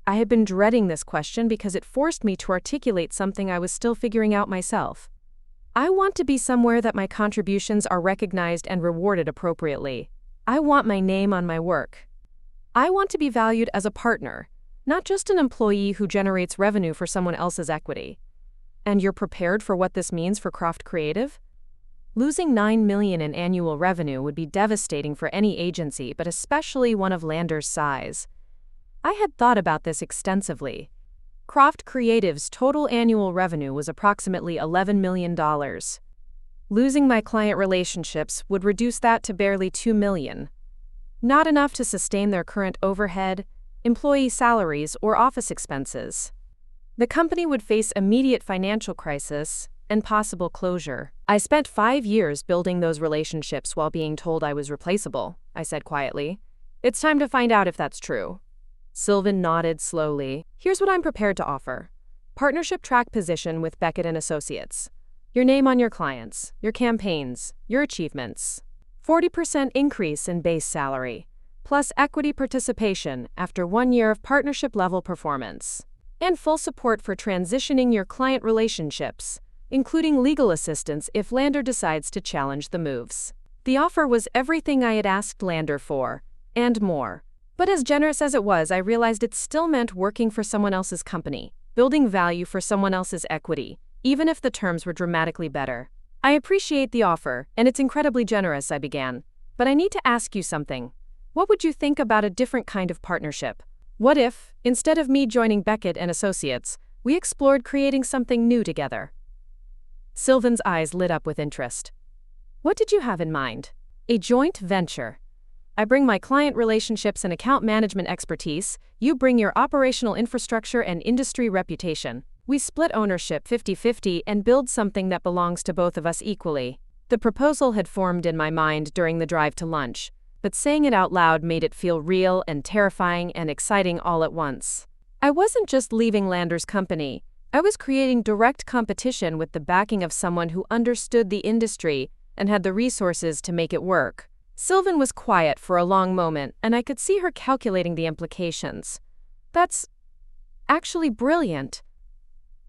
I had been dreading this question because it forced me to articulate something I was still figuring out myself. I want to be somewhere that my contributions are recognized and rewarded appropriately. I want my name on my work. I want to be valued as a partner, not just an employee who generates revenue for someone else's equity. And you're prepared for what this means for Croft Creative? Losing $9 million in annual revenue would be devastating for any agency, but especially one of Lander's size. I had thought about this extensively. Croft Creative's total annual revenue was approximately $11 million. Losing my client relationships would reduce that to barely $2 million. Not enough to sustain their current overhead, employee salaries, or office expenses. The company would face immediate financial crisis and possible closure. I spent 5 years building those relationships while being told I was replaceable, I said quietly. It's time to find out if that's true. Sylvan nodded slowly. Here's what I'm prepared to offer. Partnership track position with Beckett & Associates. Your name on your clients, your campaigns, your achievements. 40% increase in base salary, plus equity participation after 1 year of partnership-level performance. And full support for transitioning your client relationships, including legal assistance if Lander decides to challenge the moves. The offer was everything I had asked Lander for, and more. But as generous as it was, I realized it still meant working for someone else's company, building value for someone else's equity, even if the terms were dramatically better. I appreciate the offer, and it's incredibly generous, I began. But I need to ask you something. What would you think about a different kind of partnership? What if, instead of me joining Beckett & Associates, we explored creating something new together? Sylvan's eyes lit up with interest. What did you have in mind? A joint venture. I bring my client relationships and account management expertise, you bring your operational infrastructure and industry reputation. We split ownership 50-50 and build something that belongs to both of us equally. The proposal had formed in my mind during the drive to lunch, but saying it out loud made it feel real and terrifying and exciting all at once. I wasn't just leaving Lander's company. I was creating direct competition with the backing of someone who understood the industry and had the resources to make it work. Sylvan was quiet for a long moment, and I could see her calculating the implications. That's actually brilliant.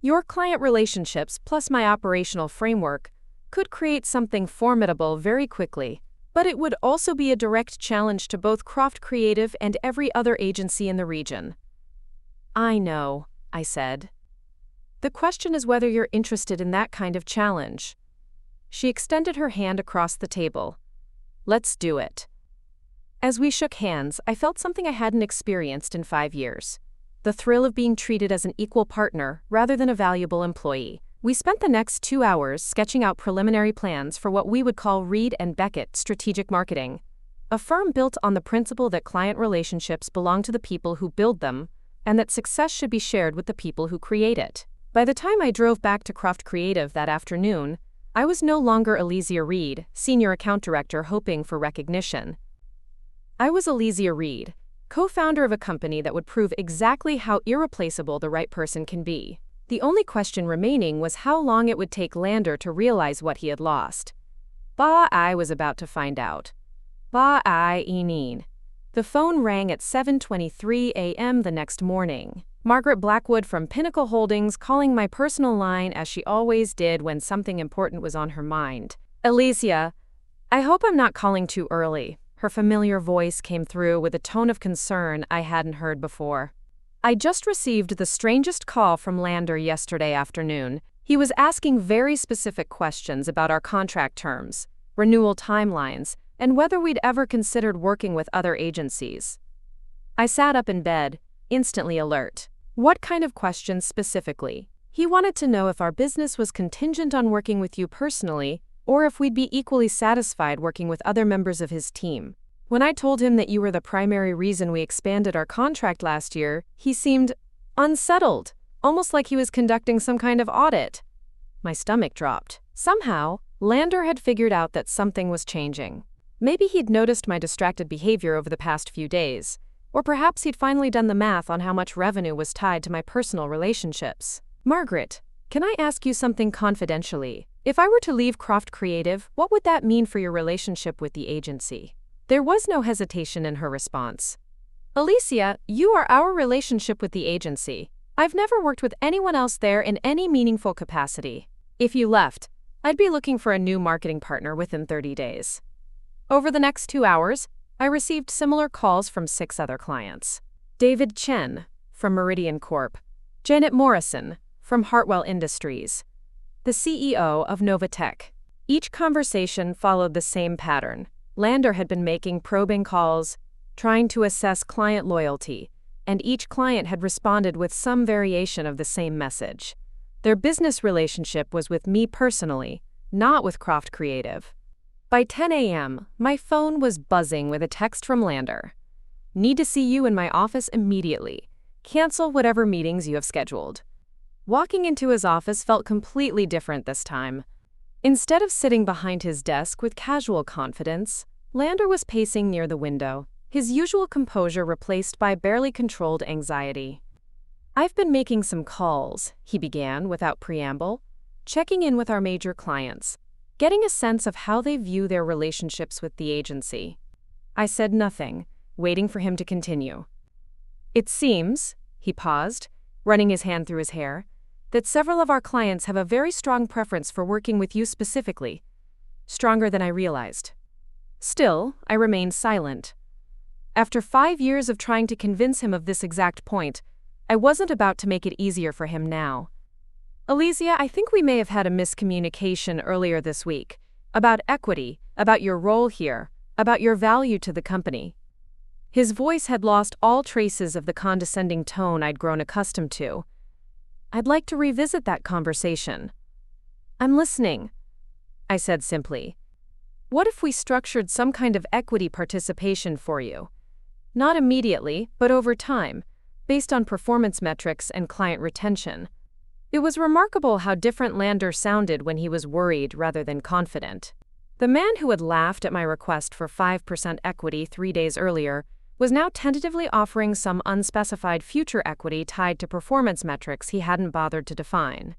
Your client relationships plus my operational framework could create something formidable very quickly, but it would also be a direct challenge to both Croft Creative and every other agency in the region. I know, I said. The question is whether you're interested in that kind of challenge. She extended her hand across the table. Let's do it. As we shook hands, I felt something I hadn't experienced in 5 years. The thrill of being treated as an equal partner rather than a valuable employee. We spent the next 2 hours sketching out preliminary plans for what we would call Reed and Beckett Strategic Marketing, a firm built on the principle that client relationships belong to the people who build them, and that success should be shared with the people who create it. By the time I drove back to Croft Creative that afternoon, I was no longer Elysia Reed, Senior Account Director hoping for recognition. I was Elysia Reed, co-founder of a company that would prove exactly how irreplaceable the right person can be. The only question remaining was how long it would take Lander to realize what he had lost. I was about to find out. Ineen. The phone rang at 7:23 a.m. the next morning. Margaret Blackwood from Pinnacle Holdings calling my personal line as she always did when something important was on her mind. Elysia, I hope I'm not calling too early. Her familiar voice came through with a tone of concern I hadn't heard before. I just received the strangest call from Lander yesterday afternoon. He was asking very specific questions about our contract terms, renewal timelines, and whether we'd ever considered working with other agencies. I sat up in bed, instantly alert. What kind of questions specifically? He wanted to know if our business was contingent on working with you personally, or if we'd be equally satisfied working with other members of his team. When I told him that you were the primary reason we expanded our contract last year, he seemed unsettled, almost like he was conducting some kind of audit. My stomach dropped. Somehow, Lander had figured out that something was changing. Maybe he'd noticed my distracted behavior over the past few days, or perhaps he'd finally done the math on how much revenue was tied to my personal relationships. Margaret, can I ask you something confidentially? If I were to leave Croft Creative, what would that mean for your relationship with the agency? There was no hesitation in her response. Elysia, you are our relationship with the agency. I've never worked with anyone else there in any meaningful capacity. If you left, I'd be looking for a new marketing partner within 30 days. Over the next 2 hours, I received similar calls from 6 other clients. David Chen, from Meridian Corp. Janet Morrison, from Hartwell Industries. The CEO of Novatech. Each conversation followed the same pattern. Lander had been making probing calls, trying to assess client loyalty, and each client had responded with some variation of the same message. Their business relationship was with me personally, not with Croft Creative. By 10 a.m., my phone was buzzing with a text from Lander. Need to see you in my office immediately. Cancel whatever meetings you have scheduled. Walking into his office felt completely different this time. Instead of sitting behind his desk with casual confidence, Lander was pacing near the window, his usual composure replaced by barely controlled anxiety. I've been making some calls, he began without preamble, checking in with our major clients, getting a sense of how they view their relationships with the agency. I said nothing, waiting for him to continue. It seems, he paused, running his hand through his hair, that several of our clients have a very strong preference for working with you specifically, stronger than I realized. Still, I remained silent. After 5 years of trying to convince him of this exact point, I wasn't about to make it easier for him now. Elysia, I think we may have had a miscommunication earlier this week, about equity, about your role here, about your value to the company. His voice had lost all traces of the condescending tone I'd grown accustomed to. I'd like to revisit that conversation. I'm listening, I said simply. What if we structured some kind of equity participation for you? Not immediately, but over time, based on performance metrics and client retention. It was remarkable how different Lander sounded when he was worried rather than confident. The man who had laughed at my request for 5% equity 3 days earlier was now tentatively offering some unspecified future equity tied to performance metrics he hadn't bothered to define.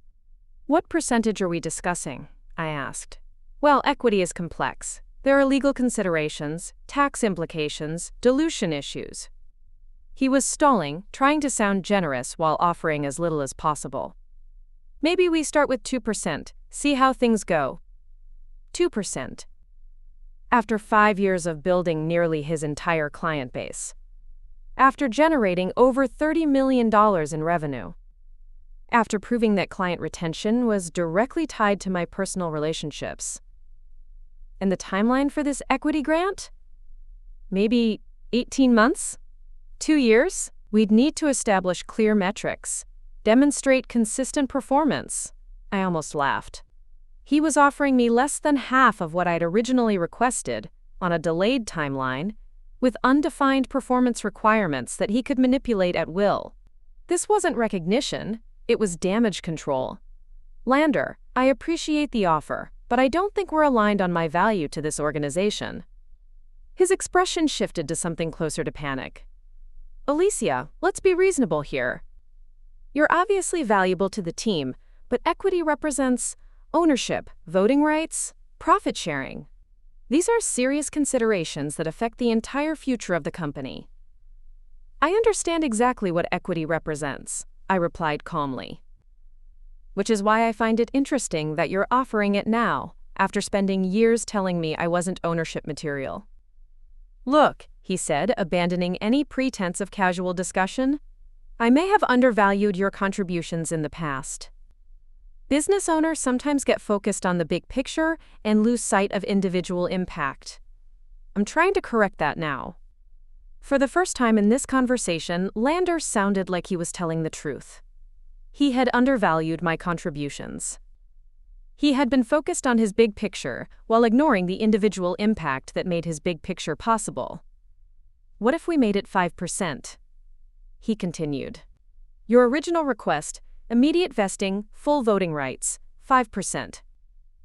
What percentage are we discussing? I asked. Well, equity is complex. There are legal considerations, tax implications, dilution issues. He was stalling, trying to sound generous while offering as little as possible. Maybe we start with 2%, see how things go. 2%. After 5 years of building nearly his entire client base. After generating over $30 million in revenue. After proving that client retention was directly tied to my personal relationships. And the timeline for this equity grant? Maybe 18 months? 2 years? We'd need to establish clear metrics, demonstrate consistent performance. I almost laughed. He was offering me less than half of what I'd originally requested, on a delayed timeline, with undefined performance requirements that he could manipulate at will. This wasn't recognition, it was damage control. Lander, I appreciate the offer, but I don't think we're aligned on my value to this organization. His expression shifted to something closer to panic. Elysia, let's be reasonable here. You're obviously valuable to the team, but equity represents ownership, voting rights, profit sharing. These are serious considerations that affect the entire future of the company. I understand exactly what equity represents, I replied calmly. Which is why I find it interesting that you're offering it now, after spending years telling me I wasn't ownership material. Look, he said, abandoning any pretense of casual discussion, I may have undervalued your contributions in the past. Business owners sometimes get focused on the big picture and lose sight of individual impact. I'm trying to correct that now. For the first time in this conversation, Lander sounded like he was telling the truth. He had undervalued my contributions. He had been focused on his big picture while ignoring the individual impact that made his big picture possible. What if we made it 5%? He continued. Your original request, immediate vesting, full voting rights, 5%.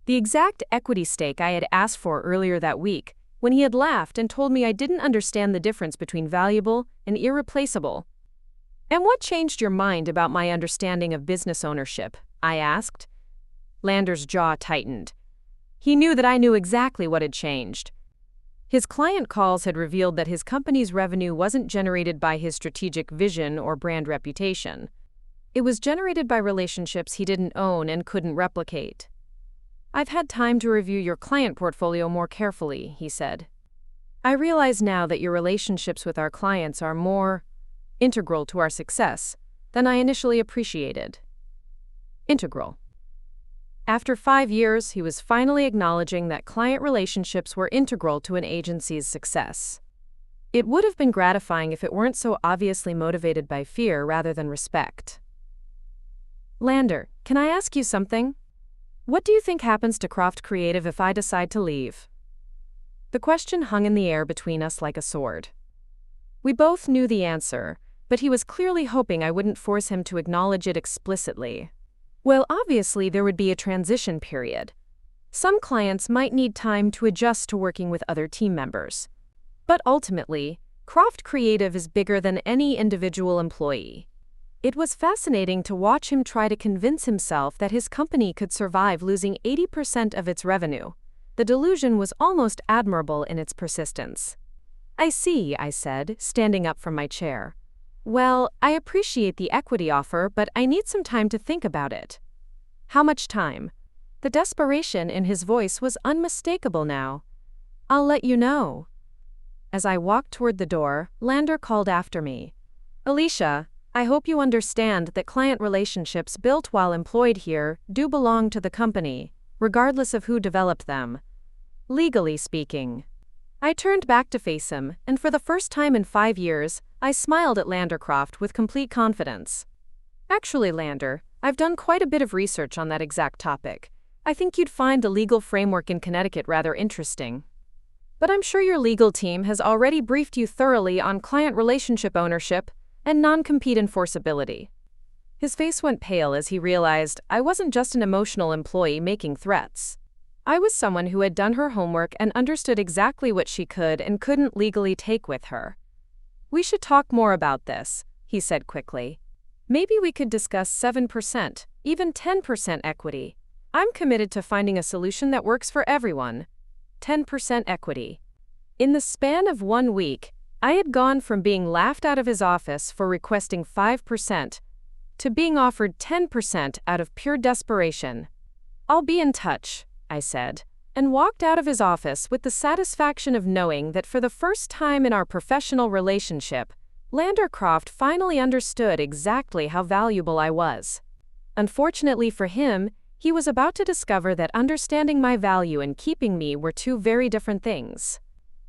The exact equity stake I had asked for earlier that week, when he had laughed and told me I didn't understand the difference between valuable and irreplaceable. And what changed your mind about my understanding of business ownership? I asked. Lander's jaw tightened. He knew that I knew exactly what had changed. His client calls had revealed that his company's revenue wasn't generated by his strategic vision or brand reputation. It was generated by relationships he didn't own and couldn't replicate. I've had time to review your client portfolio more carefully, he said. I realize now that your relationships with our clients are more integral to our success than I initially appreciated. Integral. After 5 years, he was finally acknowledging that client relationships were integral to an agency's success. It would have been gratifying if it weren't so obviously motivated by fear rather than respect. Lander, can I ask you something? What do you think happens to Croft Creative if I decide to leave? The question hung in the air between us like a sword. We both knew the answer, but he was clearly hoping I wouldn't force him to acknowledge it explicitly. Well, obviously there would be a transition period. Some clients might need time to adjust to working with other team members. But ultimately, Croft Creative is bigger than any individual employee. It was fascinating to watch him try to convince himself that his company could survive losing 80% of its revenue. The delusion was almost admirable in its persistence. I see, I said, standing up from my chair. Well, I appreciate the equity offer, but I need some time to think about it. How much time? The desperation in his voice was unmistakable now. I'll let you know. As I walked toward the door, Lander called after me. Elysia, I hope you understand that client relationships built while employed here do belong to the company, regardless of who developed them. Legally speaking. I turned back to face him, and for the first time in 5 years, I smiled at Lander Croft with complete confidence. Actually, Lander, I've done quite a bit of research on that exact topic. I think you'd find the legal framework in Connecticut rather interesting. But I'm sure your legal team has already briefed you thoroughly on client relationship ownership and non-compete enforceability. His face went pale as he realized I wasn't just an emotional employee making threats. I was someone who had done her homework and understood exactly what she could and couldn't legally take with her. We should talk more about this, he said quickly. Maybe we could discuss 7%, even 10% equity. I'm committed to finding a solution that works for everyone. 10% equity. In the span of 1 week, I had gone from being laughed out of his office for requesting 5% to being offered 10% out of pure desperation. I'll be in touch, I said, and walked out of his office with the satisfaction of knowing that for the first time in our professional relationship, Lander Croft finally understood exactly how valuable I was. Unfortunately for him, he was about to discover that understanding my value and keeping me were two very different things.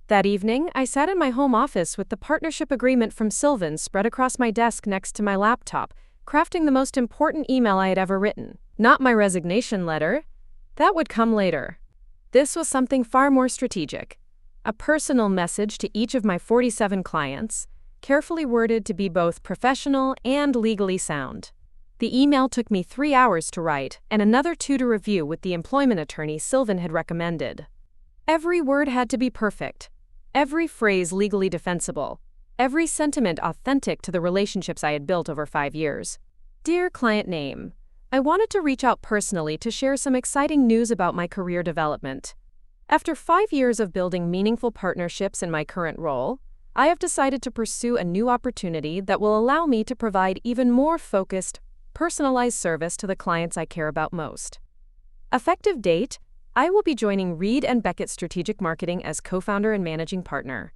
That evening, I sat in my home office with the partnership agreement from Sylvan spread across my desk next to my laptop, crafting the most important email I had ever written. Not my resignation letter. That would come later. This was something far more strategic. A personal message to each of my 47 clients, carefully worded to be both professional and legally sound. The email took me 3 hours to write and another 2 to review with the employment attorney Sylvan had recommended. Every word had to be perfect. Every phrase legally defensible. Every sentiment authentic to the relationships I had built over 5 years. Dear client name, I wanted to reach out personally to share some exciting news about my career development. After 5 years of building meaningful partnerships in my current role, I have decided to pursue a new opportunity that will allow me to provide even more focused, personalized service to the clients I care about most. Effective date: I will be joining Reed & Beckett Strategic Marketing as co-founder and managing partner.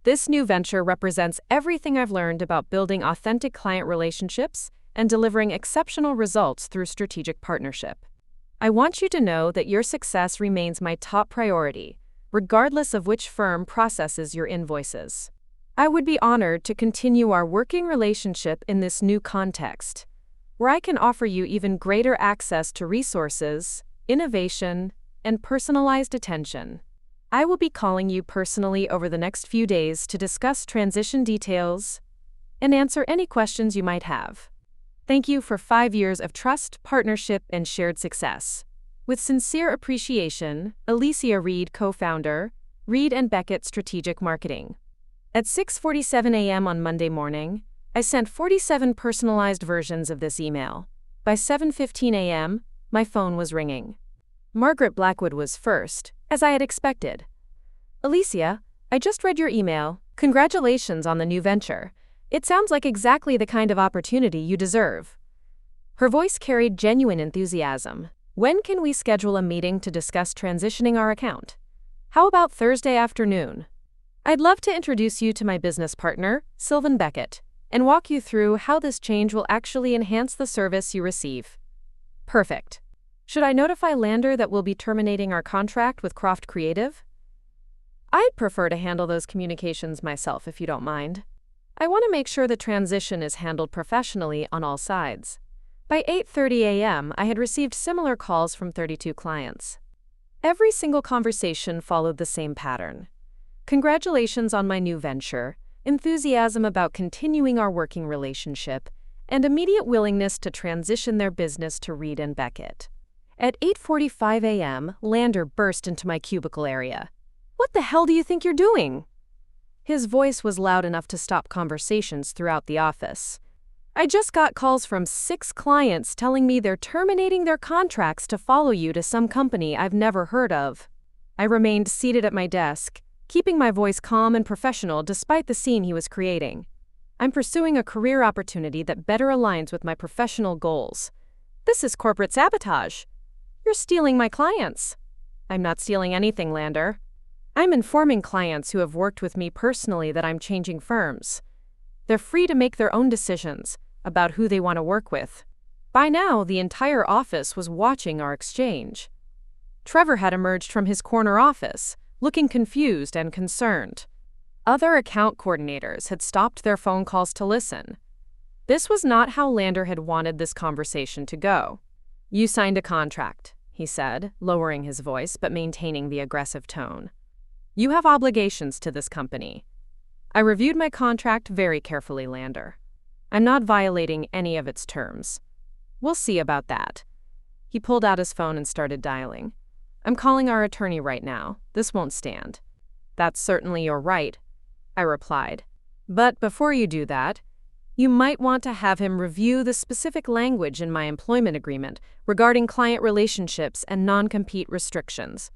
This new venture represents everything I've learned about building authentic client relationships and delivering exceptional results through strategic partnership. I want you to know that your success remains my top priority, regardless of which firm processes your invoices. I would be honored to continue our working relationship in this new context, where I can offer you even greater access to resources, innovation, and personalized attention. I will be calling you personally over the next few days to discuss transition details and answer any questions you might have. Thank you for 5 years of trust, partnership, and shared success. With sincere appreciation, Elysia Reed, co-founder, Reed & Beckett Strategic Marketing. At 6:47 a.m. on Monday morning, I sent 47 personalized versions of this email. By 7:15 a.m., my phone was ringing. Margaret Blackwood was first, as I had expected. Elysia, I just read your email. Congratulations on the new venture. It sounds like exactly the kind of opportunity you deserve. Her voice carried genuine enthusiasm. When can we schedule a meeting to discuss transitioning our account? How about Thursday afternoon? I'd love to introduce you to my business partner, Sylvan Beckett, and walk you through how this change will actually enhance the service you receive. Perfect. Should I notify Lander that we'll be terminating our contract with Croft Creative? I'd prefer to handle those communications myself if you don't mind. I want to make sure the transition is handled professionally on all sides. By 8:30 a.m., I had received similar calls from 32 clients. Every single conversation followed the same pattern. Congratulations on my new venture, enthusiasm about continuing our working relationship, and immediate willingness to transition their business to Reed & Beckett. At 8:45 a.m., Lander burst into my cubicle area. "What the hell do you think you're doing?" His voice was loud enough to stop conversations throughout the office. "I just got calls from 6 clients telling me they're terminating their contracts to follow you to some company I've never heard of." I remained seated at my desk, keeping my voice calm and professional despite the scene he was creating. "I'm pursuing a career opportunity that better aligns with my professional goals." "This is corporate sabotage. You're stealing my clients." "I'm not stealing anything, Lander. I'm informing clients who have worked with me personally that I'm changing firms. They're free to make their own decisions about who they want to work with." By now, the entire office was watching our exchange. Trevor had emerged from his corner office, looking confused and concerned. Other account coordinators had stopped their phone calls to listen. This was not how Lander had wanted this conversation to go. "You signed a contract," he said, lowering his voice but maintaining the aggressive tone. "You have obligations to this company." I reviewed my contract very carefully, Lander. "I'm not violating any of its terms." "We'll see about that." He pulled out his phone and started dialing. "I'm calling our attorney right now. This won't stand." "That's certainly your right," I replied. "But before you do that, you might want to have him review the specific language in my employment agreement regarding client relationships and non-compete restrictions."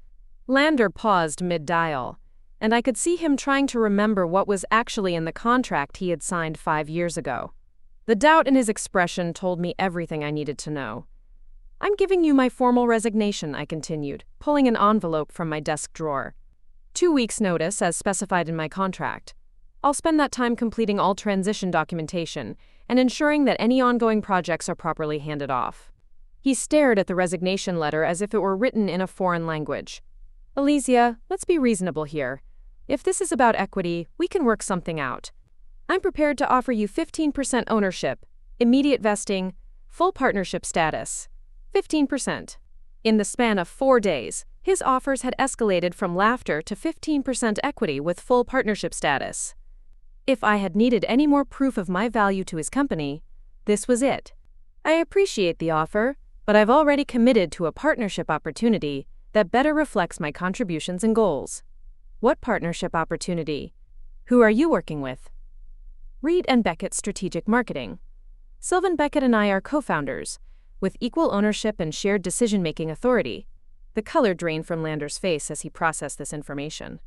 Lander paused mid-dial, and I could see him trying to remember what was actually in the contract he had signed 5 years ago. The doubt in his expression told me everything I needed to know. "I'm giving you my formal resignation," I continued, pulling an envelope from my desk drawer. 2 weeks' notice as specified in my contract. I'll spend that time completing all transition documentation and ensuring that any ongoing projects are properly handed off. He stared at the resignation letter as if it were written in a foreign language. "Elysia, let's be reasonable here. If this is about equity, we can work something out. I'm prepared to offer you 15% ownership, immediate vesting, full partnership status." 15%. In the span of 4 days, his offers had escalated from laughter to 15% equity with full partnership status. If I had needed any more proof of my value to his company, this was it. "I appreciate the offer, but I've already committed to a partnership opportunity that better reflects my contributions and goals." "What partnership opportunity? Who are you working with?" "Reed & Beckett Strategic Marketing." Sylvan Beckett and I are co-founders, with equal ownership and shared decision-making authority. The color drained from Lander's face as he processed this information.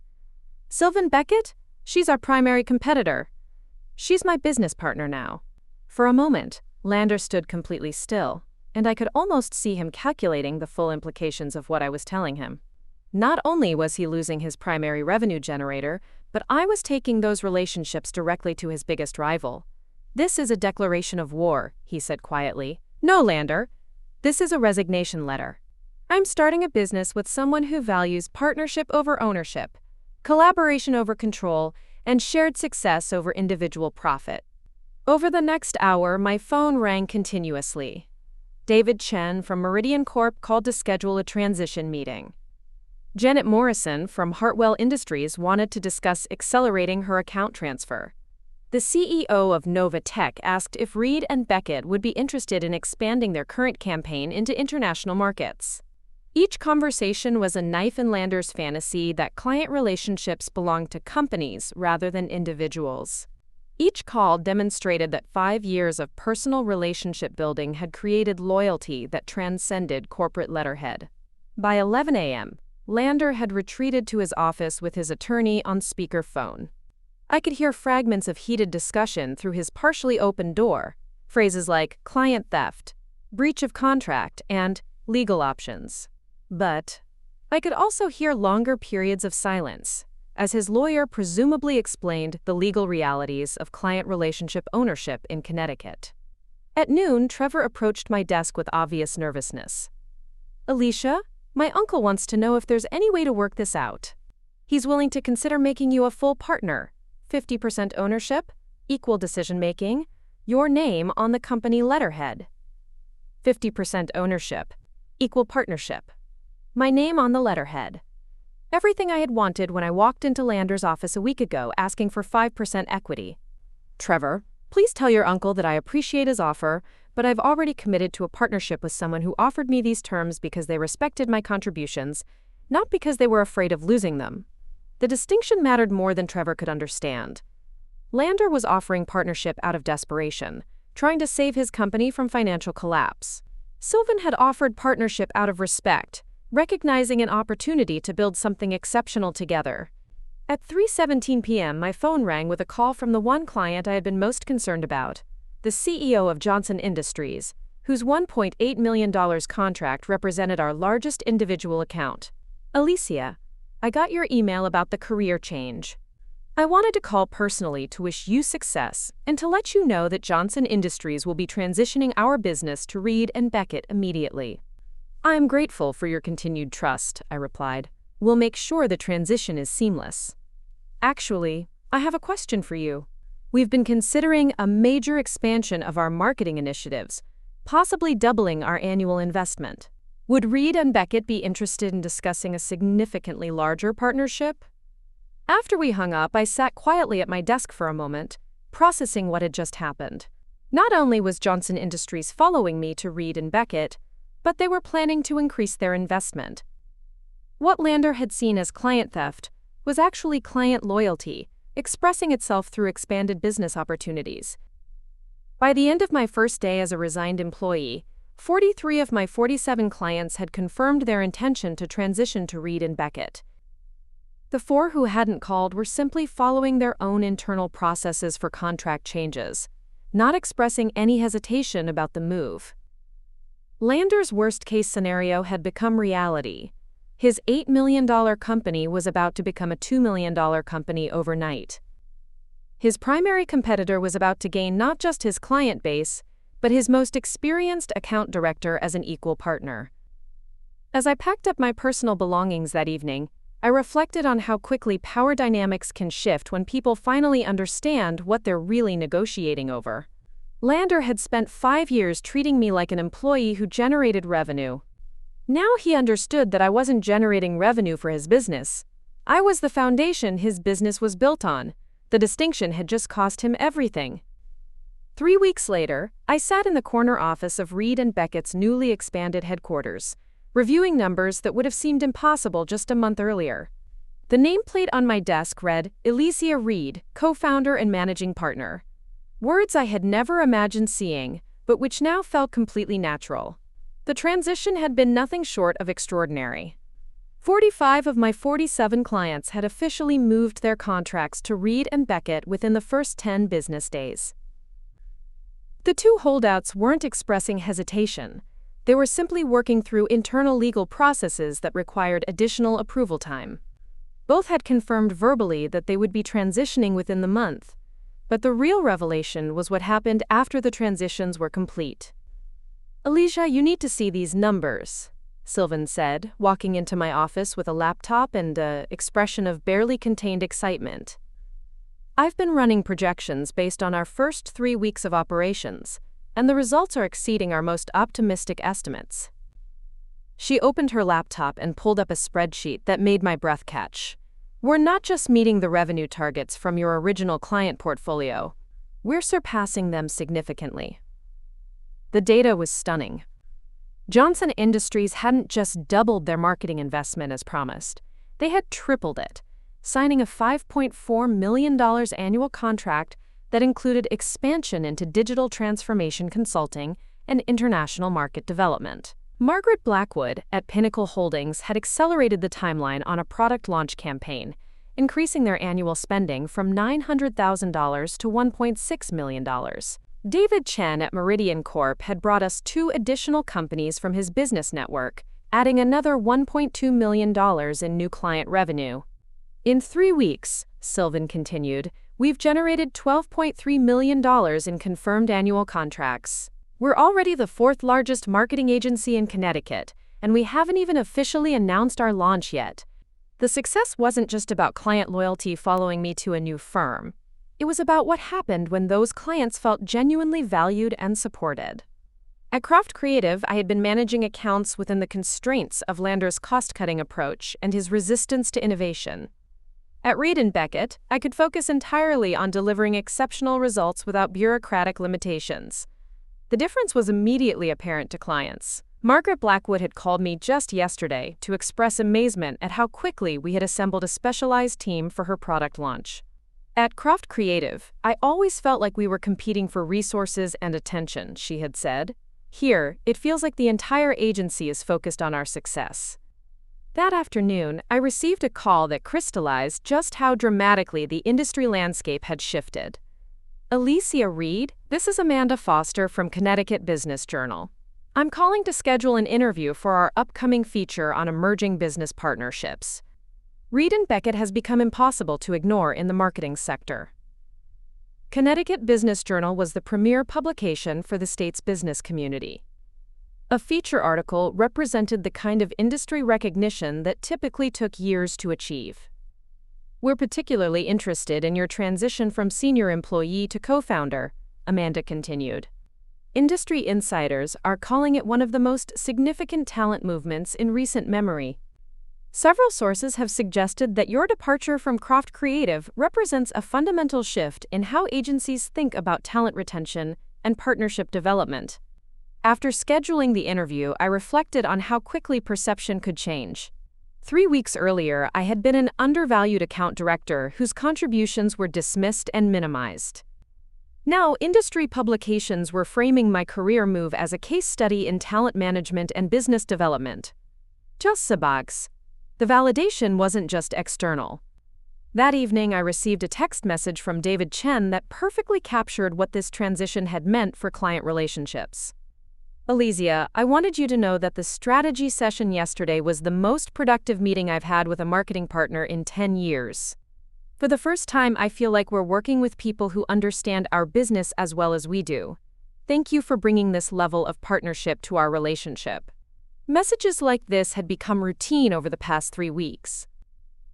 Sylvan Beckett? She's our primary competitor. She's my business partner now. For a moment, Lander stood completely still, and I could almost see him calculating the full implications of what I was telling him. Not only was he losing his primary revenue generator, but I was taking those relationships directly to his biggest rival. This is a declaration of war, he said quietly. No, Lander. This is a resignation letter. I'm starting a business with someone who values partnership over ownership, collaboration over control, and shared success over individual profit. Over the next hour, my phone rang continuously. David Chen from Meridian Corp called to schedule a transition meeting. Janet Morrison from Hartwell Industries wanted to discuss accelerating her account transfer. The CEO of Nova Tech asked if Reed and Beckett would be interested in expanding their current campaign into international markets. Each conversation was a knife in Lander's fantasy that client relationships belonged to companies rather than individuals. Each call demonstrated that 5 years of personal relationship building had created loyalty that transcended corporate letterhead. By 11 a.m., Lander had retreated to his office with his attorney on speakerphone. I could hear fragments of heated discussion through his partially open door, phrases like client theft, breach of contract, and legal options. But I could also hear longer periods of silence, as his lawyer presumably explained the legal realities of client relationship ownership in Connecticut. At noon, Trevor approached my desk with obvious nervousness. Elysia, my uncle wants to know if there's any way to work this out. He's willing to consider making you a full partner, 50% ownership, equal decision-making, your name on the company letterhead. 50% ownership, equal partnership. My name on the letterhead. Everything I had wanted when I walked into Lander's office a week ago asking for 5% equity. Trevor, please tell your uncle that I appreciate his offer, but I've already committed to a partnership with someone who offered me these terms because they respected my contributions, not because they were afraid of losing them. The distinction mattered more than Trevor could understand. Lander was offering partnership out of desperation, trying to save his company from financial collapse. Sylvan had offered partnership out of respect, recognizing an opportunity to build something exceptional together. At 3:17 p.m., my phone rang with a call from the one client I had been most concerned about, the CEO of Johnson Industries, whose $1.8 million contract represented our largest individual account. Elysia, I got your email about the career change. I wanted to call personally to wish you success and to let you know that Johnson Industries will be transitioning our business to Reed and Beckett immediately. I am grateful for your continued trust, I replied. We'll make sure the transition is seamless. Actually, I have a question for you. We've been considering a major expansion of our marketing initiatives, possibly doubling our annual investment. Would Reed and Beckett be interested in discussing a significantly larger partnership? After we hung up, I sat quietly at my desk for a moment, processing what had just happened. Not only was Johnson Industries following me to Reed and Beckett, but they were planning to increase their investment. What Lander had seen as client theft was actually client loyalty, expressing itself through expanded business opportunities. By the end of my first day as a resigned employee, 43 of my 47 clients had confirmed their intention to transition to Reed and Beckett. The 4 who hadn't called were simply following their own internal processes for contract changes, not expressing any hesitation about the move. Lander's worst-case scenario had become reality. His $8 million company was about to become a $2 million company overnight. His primary competitor was about to gain not just his client base, but his most experienced account director as an equal partner. As I packed up my personal belongings that evening, I reflected on how quickly power dynamics can shift when people finally understand what they're really negotiating over. Lander had spent 5 years treating me like an employee who generated revenue. Now he understood that I wasn't generating revenue for his business. I was the foundation his business was built on. The distinction had just cost him everything. 3 weeks later, I sat in the corner office of Reed and Beckett's newly expanded headquarters, reviewing numbers that would have seemed impossible just a month earlier. The nameplate on my desk read, Elysia Reed, co-founder and managing partner. Words I had never imagined seeing, but which now felt completely natural. The transition had been nothing short of extraordinary. 45 of my 47 clients had officially moved their contracts to Reed and Beckett within the first 10 business days. The two holdouts weren't expressing hesitation. They were simply working through internal legal processes that required additional approval time. Both had confirmed verbally that they would be transitioning within the month, but the real revelation was what happened after the transitions were complete. "Elysia, you need to see these numbers," Sylvan said, walking into my office with a laptop and an expression of barely contained excitement. "I've been running projections based on our first 3 weeks of operations, and the results are exceeding our most optimistic estimates." She opened her laptop and pulled up a spreadsheet that made my breath catch. "We're not just meeting the revenue targets from your original client portfolio, we're surpassing them significantly." The data was stunning. Johnson Industries hadn't just doubled their marketing investment as promised, they had tripled it, signing a $5.4 million annual contract that included expansion into digital transformation consulting and international market development. Margaret Blackwood at Pinnacle Holdings had accelerated the timeline on a product launch campaign, increasing their annual spending from $900,000 to $1.6 million. David Chen at Meridian Corp had brought us 2 additional companies from his business network, adding another $1.2 million in new client revenue. "In 3 weeks," Sylvan continued, "we've generated $12.3 million in confirmed annual contracts. We're already the 4th largest marketing agency in Connecticut, and we haven't even officially announced our launch yet." The success wasn't just about client loyalty following me to a new firm. It was about what happened when those clients felt genuinely valued and supported. At Croft Creative, I had been managing accounts within the constraints of Lander's cost-cutting approach and his resistance to innovation. At Reed and Beckett, I could focus entirely on delivering exceptional results without bureaucratic limitations. The difference was immediately apparent to clients. Margaret Blackwood had called me just yesterday to express amazement at how quickly we had assembled a specialized team for her product launch. "At Croft Creative, I always felt like we were competing for resources and attention," she had said. "Here, it feels like the entire agency is focused on our success." That afternoon, I received a call that crystallized just how dramatically the industry landscape had shifted. "Elysia Reed, this is Amanda Foster from Connecticut Business Journal. I'm calling to schedule an interview for our upcoming feature on emerging business partnerships. Reed and Beckett has become impossible to ignore in the marketing sector." Connecticut Business Journal was the premier publication for the state's business community. A feature article represented the kind of industry recognition that typically took years to achieve. "We're particularly interested in your transition from senior employee to co-founder," Amanda continued. "Industry insiders are calling it one of the most significant talent movements in recent memory. Several sources have suggested that your departure from Croft Creative represents a fundamental shift in how agencies think about talent retention and partnership development." After scheduling the interview, I reflected on how quickly perception could change. 3 weeks earlier, I had been an undervalued account director whose contributions were dismissed and minimized. Now, industry publications were framing my career move as a case study in talent management and business development. Just sabags. The validation wasn't just external. That evening, I received a text message from David Chen that perfectly captured what this transition had meant for client relationships. "Elysia, I wanted you to know that the strategy session yesterday was the most productive meeting I've had with a marketing partner in 10 years. For the first time, I feel like we're working with people who understand our business as well as we do. Thank you for bringing this level of partnership to our relationship." Messages like this had become routine over the past 3 weeks.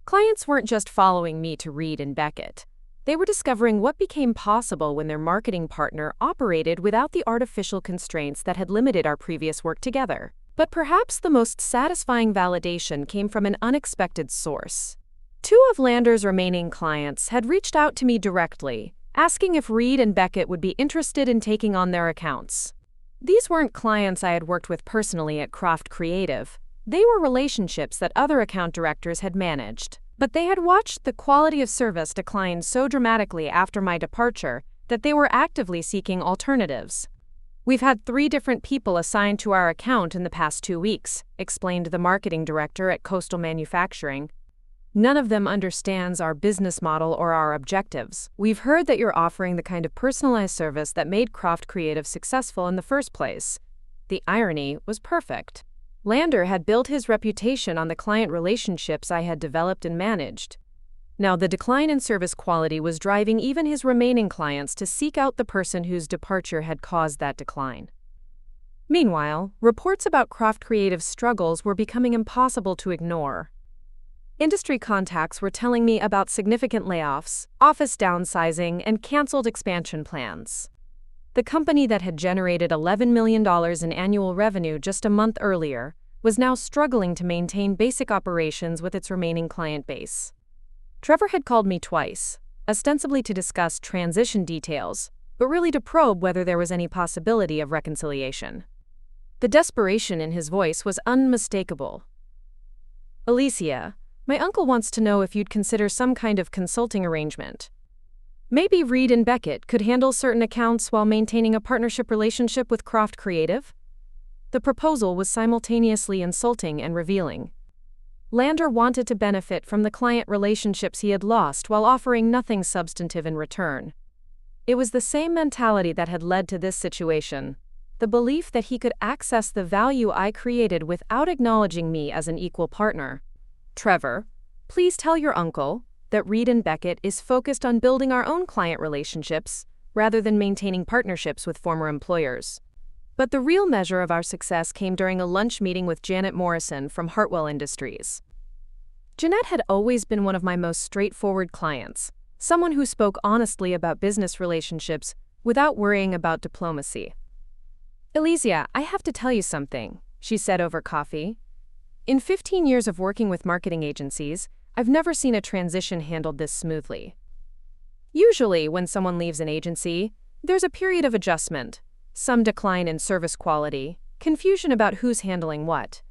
Clients weren't just following me to Reed and Beckett. They were discovering what became possible when their marketing partner operated without the artificial constraints that had limited our previous work together. But perhaps the most satisfying validation came from an unexpected source. 2 of Lander's remaining clients had reached out to me directly, asking if Reed and Beckett would be interested in taking on their accounts. These weren't clients I had worked with personally at Croft Creative. They were relationships that other account directors had managed. But they had watched the quality of service decline so dramatically after my departure that they were actively seeking alternatives. "We've had 3 different people assigned to our account in the past 2 weeks," explained the marketing director at Coastal Manufacturing. "None of them understands our business model or our objectives. We've heard that you're offering the kind of personalized service that made Croft Creative successful in the first place." The irony was perfect. Lander had built his reputation on the client relationships I had developed and managed. Now, the decline in service quality was driving even his remaining clients to seek out the person whose departure had caused that decline. Meanwhile, reports about Croft Creative's struggles were becoming impossible to ignore. Industry contacts were telling me about significant layoffs, office downsizing, and canceled expansion plans. The company that had generated $11 million in annual revenue just a month earlier was now struggling to maintain basic operations with its remaining client base. Trevor had called me twice, ostensibly to discuss transition details, but really to probe whether there was any possibility of reconciliation. The desperation in his voice was unmistakable. "Elysia, my uncle wants to know if you'd consider some kind of consulting arrangement. Maybe Reed and Beckett could handle certain accounts while maintaining a partnership relationship with Croft Creative." The proposal was simultaneously insulting and revealing. Lander wanted to benefit from the client relationships he had lost while offering nothing substantive in return. It was the same mentality that had led to this situation, the belief that he could access the value I created without acknowledging me as an equal partner. "Trevor, please tell your uncle that Reed and Beckett is focused on building our own client relationships rather than maintaining partnerships with former employers." But the real measure of our success came during a lunch meeting with Janet Morrison from Hartwell Industries. Jeanette had always been one of my most straightforward clients, someone who spoke honestly about business relationships without worrying about diplomacy. "Elysia, I have to tell you something," she said over coffee. "In 15 years of working with marketing agencies, I've never seen a transition handled this smoothly. Usually, when someone leaves an agency, there's a period of adjustment, some decline in service quality, confusion about who's handling what.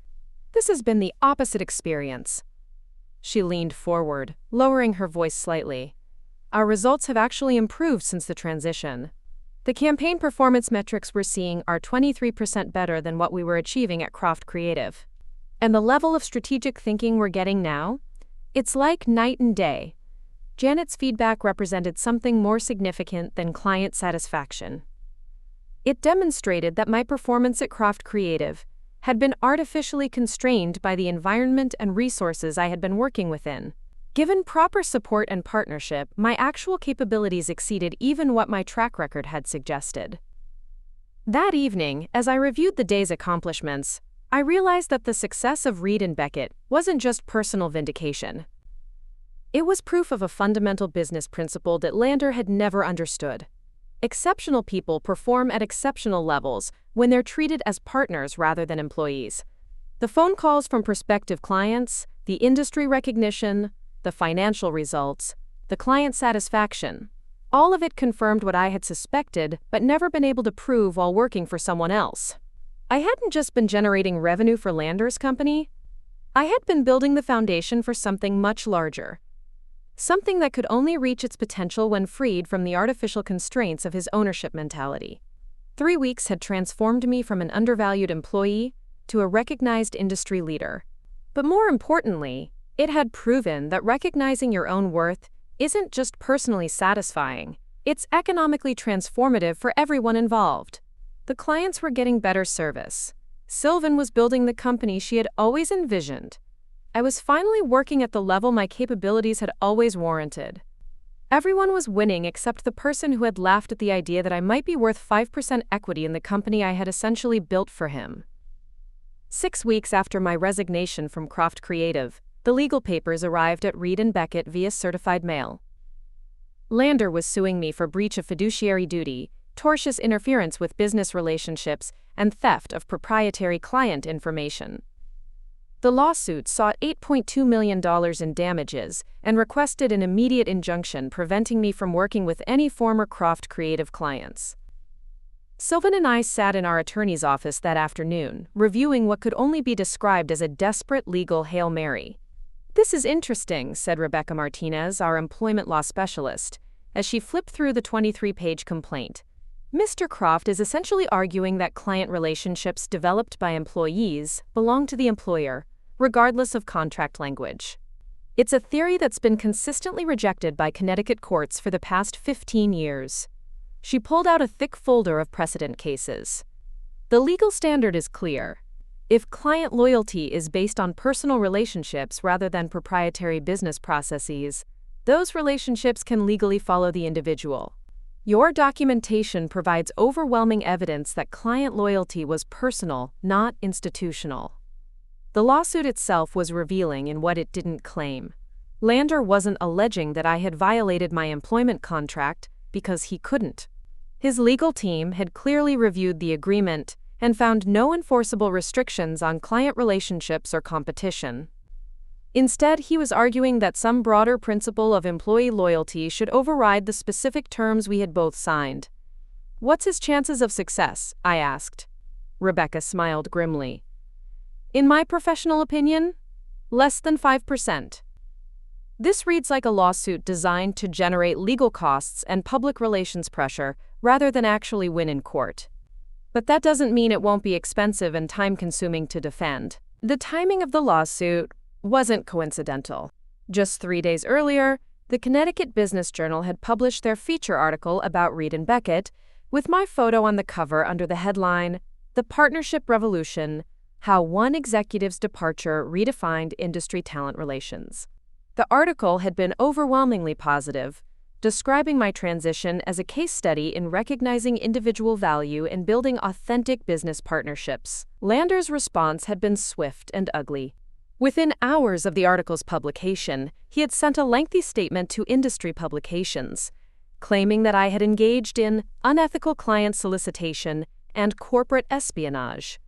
This has been the opposite experience." She leaned forward, lowering her voice slightly. "Our results have actually improved since the transition. The campaign performance metrics we're seeing are 23% better than what we were achieving at Croft Creative. And the level of strategic thinking we're getting now? It's like night and day." Janet's feedback represented something more significant than client satisfaction. It demonstrated that my performance at Croft Creative had been artificially constrained by the environment and resources I had been working within. Given proper support and partnership, my actual capabilities exceeded even what my track record had suggested. That evening, as I reviewed the day's accomplishments, I realized that the success of Reed and Beckett wasn't just personal vindication. It was proof of a fundamental business principle that Lander had never understood. Exceptional people perform at exceptional levels when they're treated as partners rather than employees. The phone calls from prospective clients, the industry recognition, the financial results, the client satisfaction, all of it confirmed what I had suspected but never been able to prove while working for someone else. I hadn't just been generating revenue for Lander's company. I had been building the foundation for something much larger. Something that could only reach its potential when freed from the artificial constraints of his ownership mentality. 3 weeks had transformed me from an undervalued employee to a recognized industry leader. But more importantly, it had proven that recognizing your own worth isn't just personally satisfying, it's economically transformative for everyone involved. The clients were getting better service. Sylvan was building the company she had always envisioned. I was finally working at the level my capabilities had always warranted. Everyone was winning except the person who had laughed at the idea that I might be worth 5% equity in the company I had essentially built for him. 6 weeks after my resignation from Croft Creative, the legal papers arrived at Reed and Beckett via certified mail. Lander was suing me for breach of fiduciary duty, tortious interference with business relationships, and theft of proprietary client information. The lawsuit sought $8.2 million in damages and requested an immediate injunction preventing me from working with any former Croft Creative clients. Sylvan and I sat in our attorney's office that afternoon, reviewing what could only be described as a desperate legal Hail Mary. "This is interesting," said Rebecca Martinez, our employment law specialist, as she flipped through the 23-page complaint. Mr. Croft is essentially arguing that client relationships developed by employees belong to the employer, regardless of contract language. It's a theory that's been consistently rejected by Connecticut courts for the past 15 years. She pulled out a thick folder of precedent cases. The legal standard is clear. If client loyalty is based on personal relationships rather than proprietary business processes, those relationships can legally follow the individual. Your documentation provides overwhelming evidence that client loyalty was personal, not institutional. The lawsuit itself was revealing in what it didn't claim. Lander wasn't alleging that I had violated my employment contract because he couldn't. His legal team had clearly reviewed the agreement and found no enforceable restrictions on client relationships or competition. Instead, he was arguing that some broader principle of employee loyalty should override the specific terms we had both signed. "What's his chances of success?" I asked. Rebecca smiled grimly. "In my professional opinion, less than 5%. This reads like a lawsuit designed to generate legal costs and public relations pressure rather than actually win in court. But that doesn't mean it won't be expensive and time-consuming to defend." The timing of the lawsuit wasn't coincidental. Just 3 days earlier, the Connecticut Business Journal had published their feature article about Reed and Beckett, with my photo on the cover under the headline, "The Partnership Revolution: How One Executive's Departure Redefined Industry Talent Relations." The article had been overwhelmingly positive, describing my transition as a case study in recognizing individual value and building authentic business partnerships. Lander's response had been swift and ugly. Within hours of the article's publication, he had sent a lengthy statement to industry publications, claiming that I had engaged in unethical client solicitation and corporate espionage.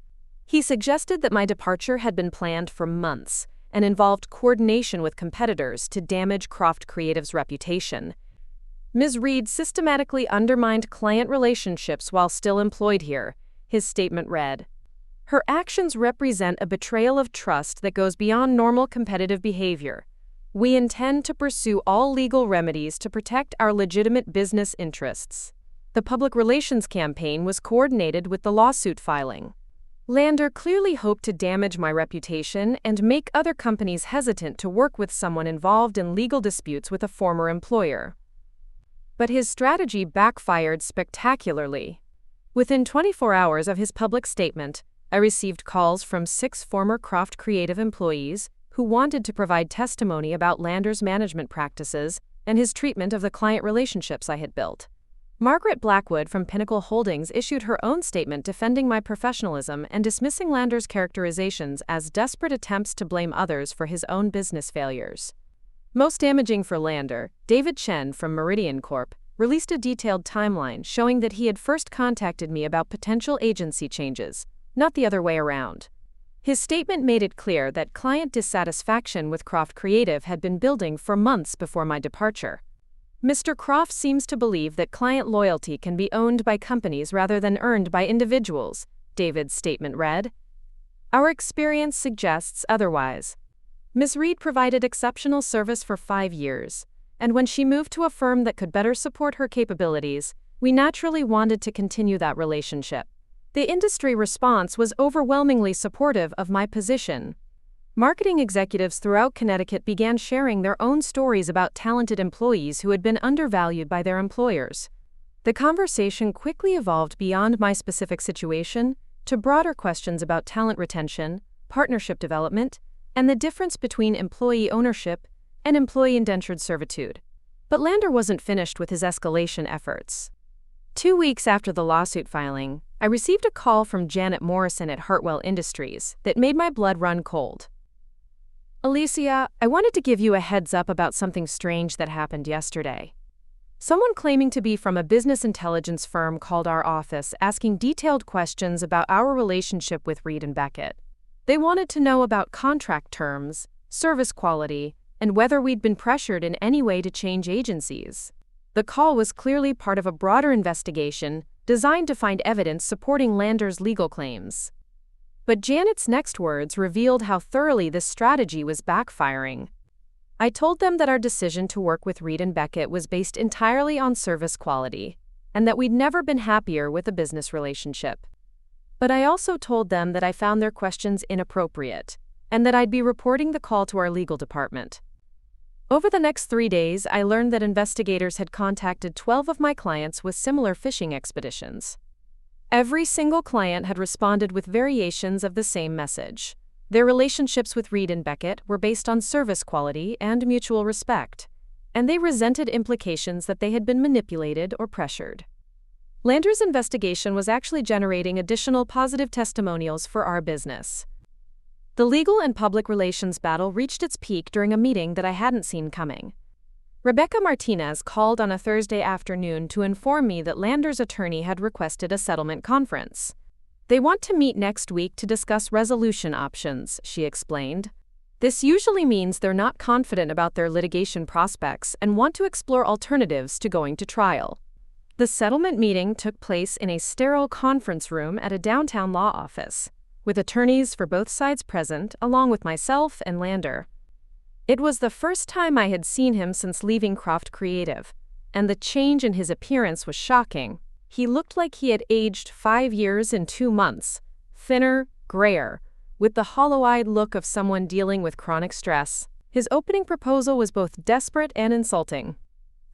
He suggested that my departure had been planned for months and involved coordination with competitors to damage Croft Creative's reputation. "Ms. Reed systematically undermined client relationships while still employed here," his statement read. "Her actions represent a betrayal of trust that goes beyond normal competitive behavior. We intend to pursue all legal remedies to protect our legitimate business interests." The public relations campaign was coordinated with the lawsuit filing. Lander clearly hoped to damage my reputation and make other companies hesitant to work with someone involved in legal disputes with a former employer. But his strategy backfired spectacularly. Within 24 hours of his public statement, I received calls from 6 former Croft Creative employees who wanted to provide testimony about Lander's management practices and his treatment of the client relationships I had built. Margaret Blackwood from Pinnacle Holdings issued her own statement defending my professionalism and dismissing Lander's characterizations as desperate attempts to blame others for his own business failures. Most damaging for Lander, David Chen from Meridian Corp. Released a detailed timeline showing that he had first contacted me about potential agency changes, not the other way around. His statement made it clear that client dissatisfaction with Croft Creative had been building for months before my departure. "Mr. Croft seems to believe that client loyalty can be owned by companies rather than earned by individuals," David's statement read. "Our experience suggests otherwise. Ms. Reed provided exceptional service for 5 years, and when she moved to a firm that could better support her capabilities, we naturally wanted to continue that relationship. The industry response was overwhelmingly supportive of my position. Marketing executives throughout Connecticut began sharing their own stories about talented employees who had been undervalued by their employers. The conversation quickly evolved beyond my specific situation to broader questions about talent retention, partnership development, and the difference between employee ownership and employee indentured servitude." But Lander wasn't finished with his escalation efforts. 2 weeks after the lawsuit filing, I received a call from Janet Morrison at Hartwell Industries that made my blood run cold. "Elysia, I wanted to give you a heads up about something strange that happened yesterday. Someone claiming to be from a business intelligence firm called our office asking detailed questions about our relationship with Reed and Beckett. They wanted to know about contract terms, service quality, and whether we'd been pressured in any way to change agencies. The call was clearly part of a broader investigation designed to find evidence supporting Lander's legal claims. But Janet's next words revealed how thoroughly this strategy was backfiring. I told them that our decision to work with Reed and Beckett was based entirely on service quality, and that we'd never been happier with a business relationship. But I also told them that I found their questions inappropriate, and that I'd be reporting the call to our legal department. Over the next 3 days, I learned that investigators had contacted 12 of my clients with similar phishing expeditions. Every single client had responded with variations of the same message. Their relationships with Reed and Beckett were based on service quality and mutual respect, and they resented implications that they had been manipulated or pressured. Lander's investigation was actually generating additional positive testimonials for our business. The legal and public relations battle reached its peak during a meeting that I hadn't seen coming. Rebecca Martinez called on a Thursday afternoon to inform me that Lander's attorney had requested a settlement conference. They want to meet next week to discuss resolution options, she explained. This usually means they're not confident about their litigation prospects and want to explore alternatives to going to trial. The settlement meeting took place in a sterile conference room at a downtown law office, with attorneys for both sides present, along with myself and Lander. It was the first time I had seen him since leaving Croft Creative, and the change in his appearance was shocking. He looked like he had aged 5 years and 2 months, thinner, grayer, with the hollow-eyed look of someone dealing with chronic stress. His opening proposal was both desperate and insulting.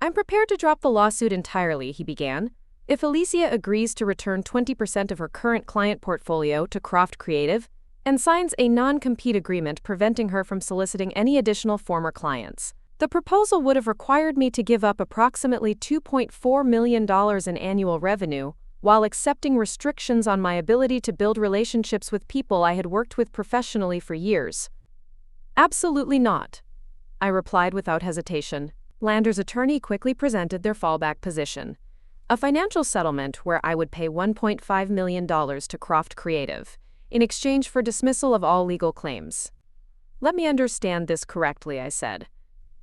"I'm prepared to drop the lawsuit entirely," he began, "if Elysia agrees to return 20% of her current client portfolio to Croft Creative and signs a non-compete agreement preventing her from soliciting any additional former clients. The proposal would have required me to give up approximately $2.4 million in annual revenue, while accepting restrictions on my ability to build relationships with people I had worked with professionally for years." "Absolutely not," I replied without hesitation. Lander's attorney quickly presented their fallback position: a financial settlement where I would pay $1.5 million to Croft Creative, in exchange for dismissal of all legal claims. "Let me understand this correctly," I said.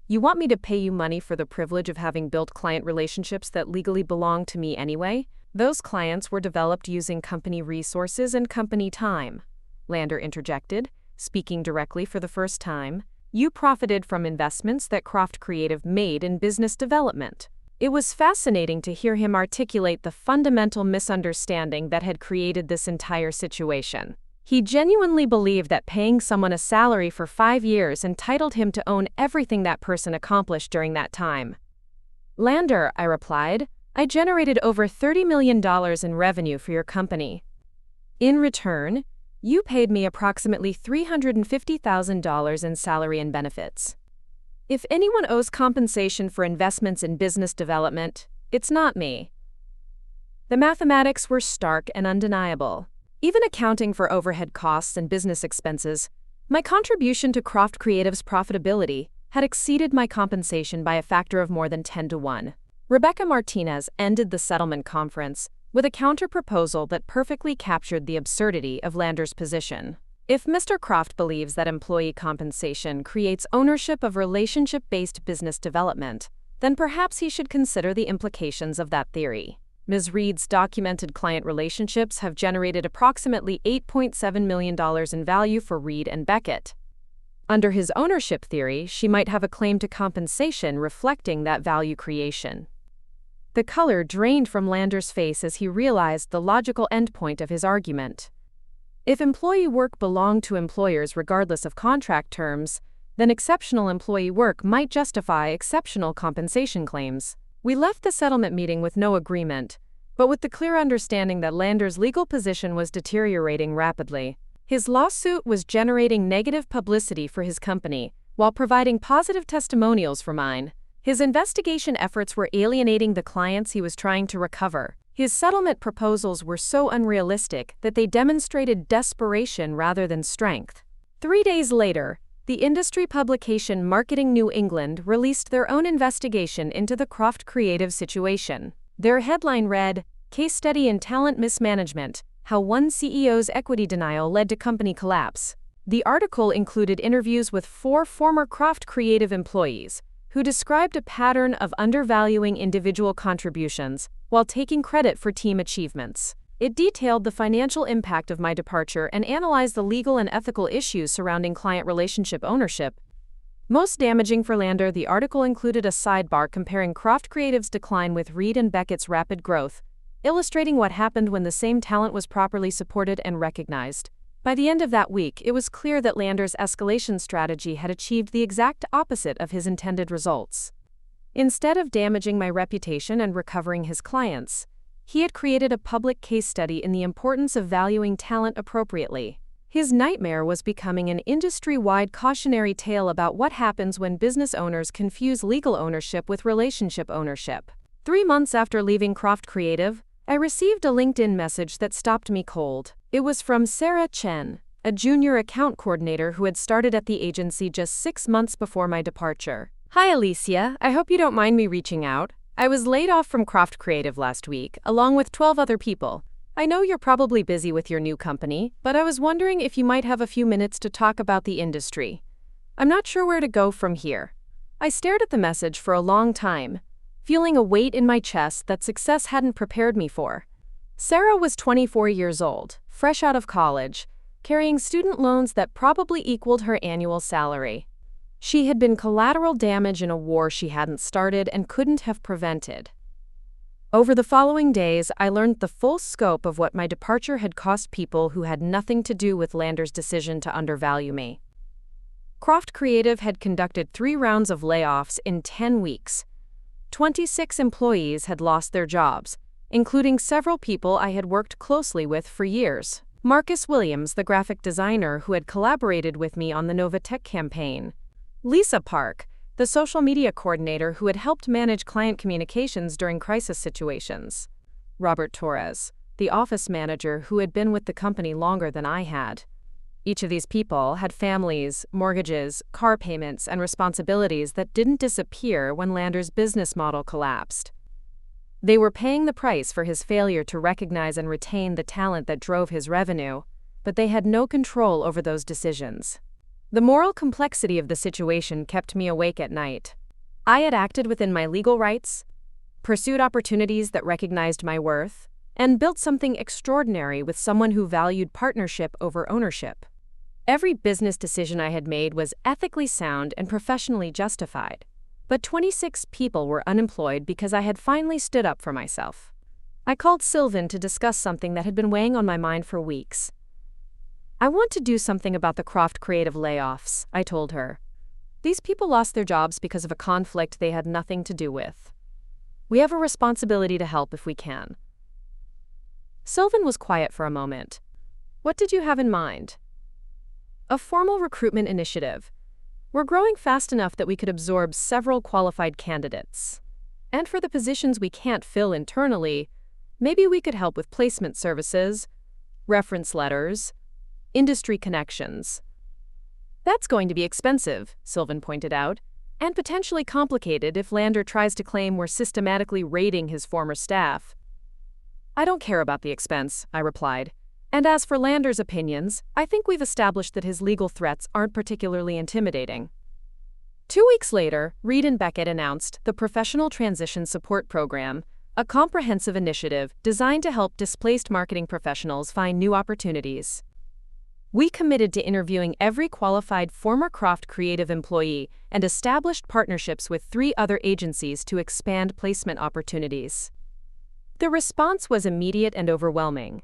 "You want me to pay you money for the privilege of having built client relationships that legally belong to me anyway? Those clients were developed using company resources and company time," Lander interjected, speaking directly for the first time. "You profited from investments that Croft Creative made in business development." It was fascinating to hear him articulate the fundamental misunderstanding that had created this entire situation. He genuinely believed that paying someone a salary for 5 years entitled him to own everything that person accomplished during that time. "Lander," I replied, "I generated over $30 million in revenue for your company. In return, you paid me approximately $350,000 in salary and benefits. If anyone owes compensation for investments in business development, it's not me." The mathematics were stark and undeniable. Even accounting for overhead costs and business expenses, my contribution to Croft Creative's profitability had exceeded my compensation by a factor of more than 10 to 1. Rebecca Martinez ended the settlement conference with a counter-proposal that perfectly captured the absurdity of Lander's position. If Mr. Croft believes that employee compensation creates ownership of relationship-based business development, then perhaps he should consider the implications of that theory. Ms. Reed's documented client relationships have generated approximately $8.7 million in value for Reed and Beckett. Under his ownership theory, she might have a claim to compensation reflecting that value creation. The color drained from Lander's face as he realized the logical endpoint of his argument. If employee work belonged to employers regardless of contract terms, then exceptional employee work might justify exceptional compensation claims. We left the settlement meeting with no agreement, but with the clear understanding that Lander's legal position was deteriorating rapidly. His lawsuit was generating negative publicity for his company, while providing positive testimonials for mine. His investigation efforts were alienating the clients he was trying to recover. His settlement proposals were so unrealistic that they demonstrated desperation rather than strength. 3 days later, the industry publication Marketing New England released their own investigation into the Croft Creative situation. Their headline read, "Case Study in Talent Mismanagement: How One CEO's Equity Denial Led to Company Collapse." The article included interviews with 4 former Croft Creative employees, who described a pattern of undervaluing individual contributions while taking credit for team achievements. It detailed the financial impact of my departure and analyzed the legal and ethical issues surrounding client relationship ownership. Most damaging for Lander, the article included a sidebar comparing Croft Creative's decline with Reed and Beckett's rapid growth, illustrating what happened when the same talent was properly supported and recognized. By the end of that week, it was clear that Lander's escalation strategy had achieved the exact opposite of his intended results. Instead of damaging my reputation and recovering his clients, he had created a public case study in the importance of valuing talent appropriately. His nightmare was becoming an industry-wide cautionary tale about what happens when business owners confuse legal ownership with relationship ownership. 3 months after leaving Croft Creative, I received a LinkedIn message that stopped me cold. It was from Sarah Chen, a junior account coordinator who had started at the agency just 6 months before my departure. "Hi Elysia, I hope you don't mind me reaching out. I was laid off from Croft Creative last week, along with 12 other people. I know you're probably busy with your new company, but I was wondering if you might have a few minutes to talk about the industry. I'm not sure where to go from here." I stared at the message for a long time, feeling a weight in my chest that success hadn't prepared me for. Sarah was 24 years old, fresh out of college, carrying student loans that probably equaled her annual salary. She had been collateral damage in a war she hadn't started and couldn't have prevented. Over the following days, I learned the full scope of what my departure had cost people who had nothing to do with Lander's decision to undervalue me. Croft Creative had conducted 3 rounds of layoffs in 10 weeks. 26 employees had lost their jobs, including several people I had worked closely with for years. Marcus Williams, the graphic designer who had collaborated with me on the Novatech campaign. Lisa Park, the social media coordinator who had helped manage client communications during crisis situations. Robert Torres, the office manager who had been with the company longer than I had. Each of these people had families, mortgages, car payments, and responsibilities that didn't disappear when Lander's business model collapsed. They were paying the price for his failure to recognize and retain the talent that drove his revenue, but they had no control over those decisions. The moral complexity of the situation kept me awake at night. I had acted within my legal rights, pursued opportunities that recognized my worth, and built something extraordinary with someone who valued partnership over ownership. Every business decision I had made was ethically sound and professionally justified, but 26 people were unemployed because I had finally stood up for myself. I called Sylvan to discuss something that had been weighing on my mind for weeks. "I want to do something about the Croft Creative layoffs," I told her. "These people lost their jobs because of a conflict they had nothing to do with. We have a responsibility to help if we can." Sylvan was quiet for a moment. "What did you have in mind?" "A formal recruitment initiative. We're growing fast enough that we could absorb several qualified candidates. And for the positions we can't fill internally, maybe we could help with placement services, reference letters, industry connections." "That's going to be expensive," Sylvan pointed out, "and potentially complicated if Lander tries to claim we're systematically raiding his former staff." "I don't care about the expense," I replied. "And as for Lander's opinions, I think we've established that his legal threats aren't particularly intimidating." 2 weeks later, Reed and Beckett announced the Professional Transition Support Program, a comprehensive initiative designed to help displaced marketing professionals find new opportunities. We committed to interviewing every qualified former Croft Creative employee and established partnerships with 3 other agencies to expand placement opportunities. The response was immediate and overwhelming.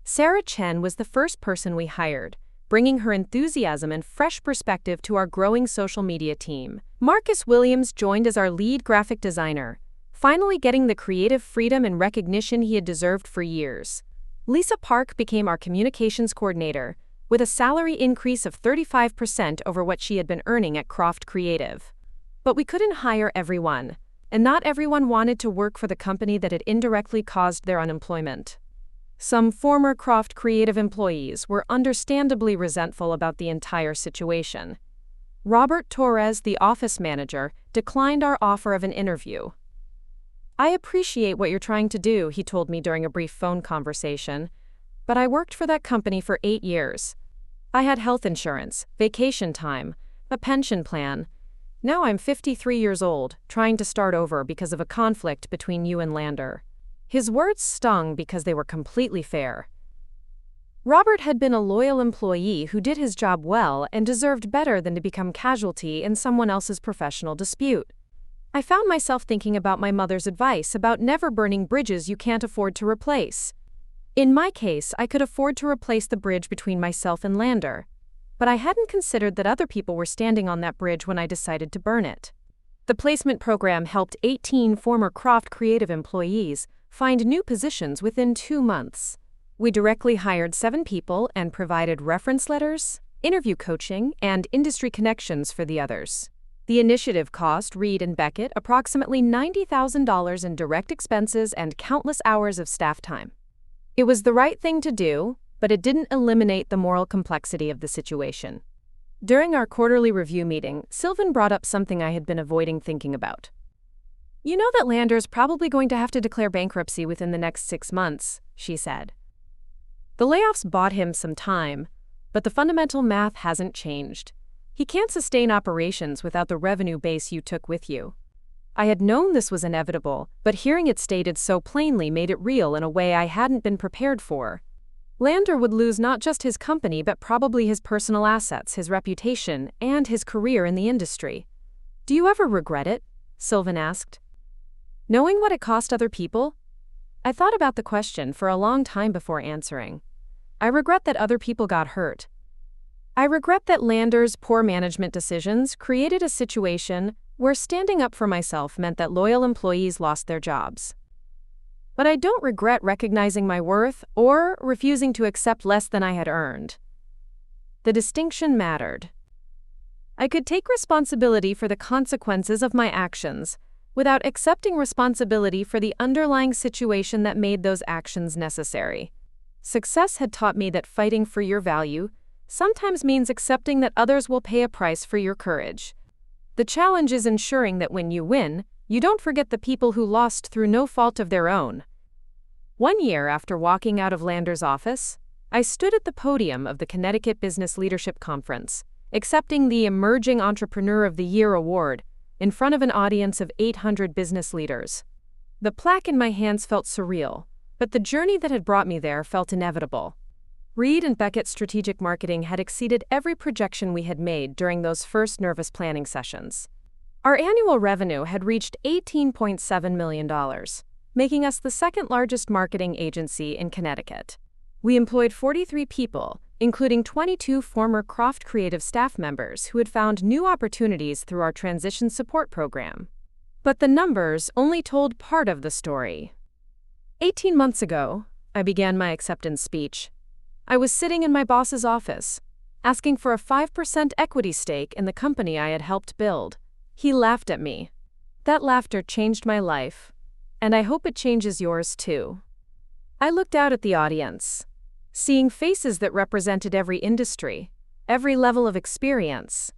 Sarah Chen was the first person we hired, bringing her enthusiasm and fresh perspective to our growing social media team. Marcus Williams joined as our lead graphic designer, finally getting the creative freedom and recognition he had deserved for years. Lisa Park became our communications coordinator, with a salary increase of 35% over what she had been earning at Croft Creative. But we couldn't hire everyone, and not everyone wanted to work for the company that had indirectly caused their unemployment. Some former Croft Creative employees were understandably resentful about the entire situation. Robert Torres, the office manager, declined our offer of an interview. "I appreciate what you're trying to do," he told me during a brief phone conversation, "but I worked for that company for 8 years. I had health insurance, vacation time, a pension plan. Now I'm 53 years old, trying to start over because of a conflict between you and Lander." His words stung because they were completely fair. Robert had been a loyal employee who did his job well and deserved better than to become casualty in someone else's professional dispute. I found myself thinking about my mother's advice about never burning bridges you can't afford to replace. In my case, I could afford to replace the bridge between myself and Lander, but I hadn't considered that other people were standing on that bridge when I decided to burn it. The placement program helped 18 former Croft creative employees find new positions within 2 months. We directly hired 7 people and provided reference letters, interview coaching, and industry connections for the others. The initiative cost Reed and Beckett approximately $90,000 in direct expenses and countless hours of staff time. It was the right thing to do, but it didn't eliminate the moral complexity of the situation. During our quarterly review meeting, Sylvan brought up something I had been avoiding thinking about. "You know that Lander's probably going to have to declare bankruptcy within the next 6 months," she said. The layoffs bought him some time, but the fundamental math hasn't changed. He can't sustain operations without the revenue base you took with you. I had known this was inevitable, but hearing it stated so plainly made it real in a way I hadn't been prepared for. Lander would lose not just his company but probably his personal assets, his reputation, and his career in the industry. "Do you ever regret it?" Sylvan asked. "Knowing what it cost other people?" I thought about the question for a long time before answering. I regret that other people got hurt. I regret that Lander's poor management decisions created a situation where standing up for myself meant that loyal employees lost their jobs. But I don't regret recognizing my worth or refusing to accept less than I had earned. The distinction mattered. I could take responsibility for the consequences of my actions without accepting responsibility for the underlying situation that made those actions necessary. Success had taught me that fighting for your value sometimes means accepting that others will pay a price for your courage. The challenge is ensuring that when you win, you don't forget the people who lost through no fault of their own. 1 year after walking out of Lander's office, I stood at the podium of the Connecticut Business Leadership Conference, accepting the Emerging Entrepreneur of the Year award in front of an audience of 800 business leaders. The plaque in my hands felt surreal, but the journey that had brought me there felt inevitable. Reed and Beckett's strategic marketing had exceeded every projection we had made during those first nervous planning sessions. Our annual revenue had reached $18.7 million, making us the second largest marketing agency in Connecticut. We employed 43 people, including 22 former Croft creative staff members who had found new opportunities through our transition support program. But the numbers only told part of the story. 18 months ago, I began my acceptance speech. I was sitting in my boss's office, asking for a 5% equity stake in the company I had helped build. He laughed at me. That laughter changed my life, and I hope it changes yours too. I looked out at the audience, seeing faces that represented every industry, every level of experience,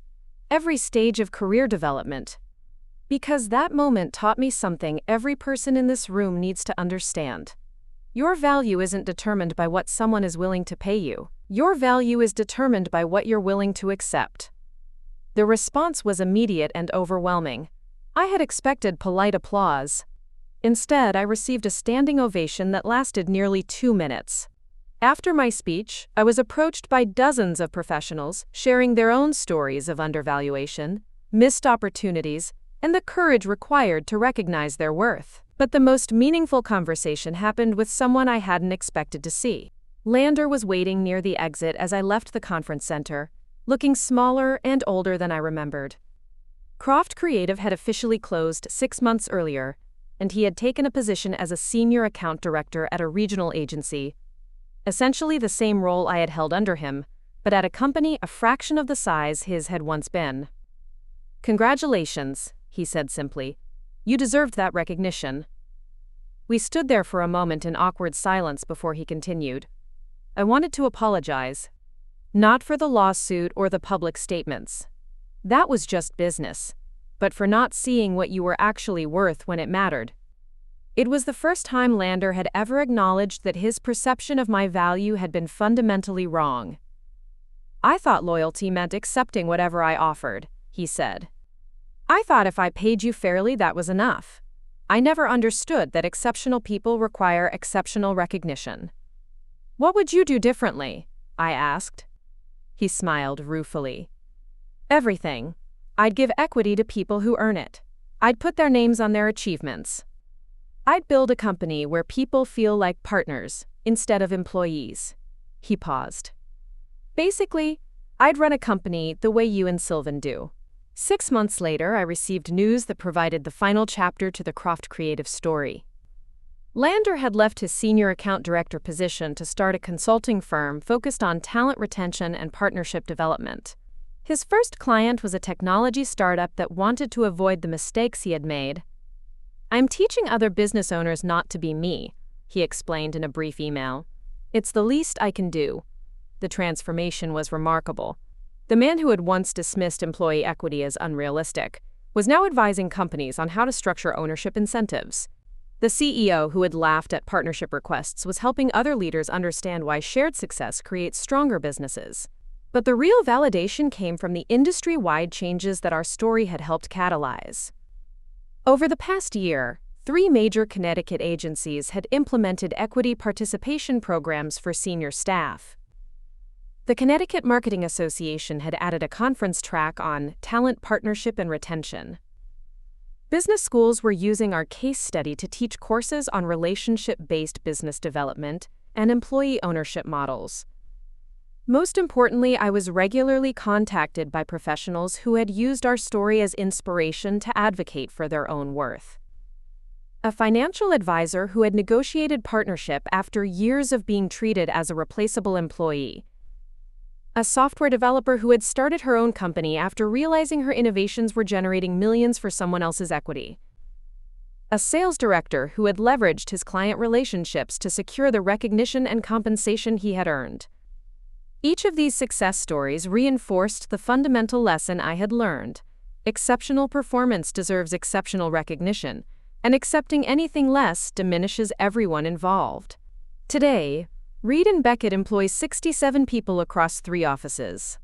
every stage of career development. Because that moment taught me something every person in this room needs to understand. Your value isn't determined by what someone is willing to pay you. Your value is determined by what you're willing to accept. The response was immediate and overwhelming. I had expected polite applause. Instead, I received a standing ovation that lasted nearly 2 minutes. After my speech, I was approached by dozens of professionals sharing their own stories of undervaluation, missed opportunities, and the courage required to recognize their worth. But the most meaningful conversation happened with someone I hadn't expected to see. Lander was waiting near the exit as I left the conference center, looking smaller and older than I remembered. Croft Creative had officially closed 6 months earlier, and he had taken a position as a senior account director at a regional agency, essentially the same role I had held under him, but at a company a fraction of the size his had once been. "Congratulations," he said simply. "You deserved that recognition." We stood there for a moment in awkward silence before he continued. "I wanted to apologize. Not for the lawsuit or the public statements. That was just business. But for not seeing what you were actually worth when it mattered. It was the first time Lander had ever acknowledged that his perception of my value had been fundamentally wrong. I thought loyalty meant accepting whatever I offered," he said. "I thought if I paid you fairly, that was enough. I never understood that exceptional people require exceptional recognition." What would you do differently? I asked. He smiled ruefully. Everything. I'd give equity to people who earn it. I'd put their names on their achievements. I'd build a company where people feel like partners instead of employees. He paused. Basically, I'd run a company the way you and Sylvan do. 6 months later, I received news that provided the final chapter to the Croft creative story. Lander had left his senior account director position to start a consulting firm focused on talent retention and partnership development. His first client was a technology startup that wanted to avoid the mistakes he had made. "I'm teaching other business owners not to be me," he explained in a brief email. "It's the least I can do." The transformation was remarkable. The man who had once dismissed employee equity as unrealistic was now advising companies on how to structure ownership incentives. The CEO who had laughed at partnership requests was helping other leaders understand why shared success creates stronger businesses. But the real validation came from the industry-wide changes that our story had helped catalyze. Over the past year, 3 major Connecticut agencies had implemented equity participation programs for senior staff. The Connecticut Marketing Association had added a conference track on talent partnership and retention. Business schools were using our case study to teach courses on relationship-based business development and employee ownership models. Most importantly, I was regularly contacted by professionals who had used our story as inspiration to advocate for their own worth. A financial advisor who had negotiated partnership after years of being treated as a replaceable employee. A software developer who had started her own company after realizing her innovations were generating millions for someone else's equity. A sales director who had leveraged his client relationships to secure the recognition and compensation he had earned. Each of these success stories reinforced the fundamental lesson I had learned. Exceptional performance deserves exceptional recognition, and accepting anything less diminishes everyone involved. Today, Reed & Beckett employs 67 people across 3 offices.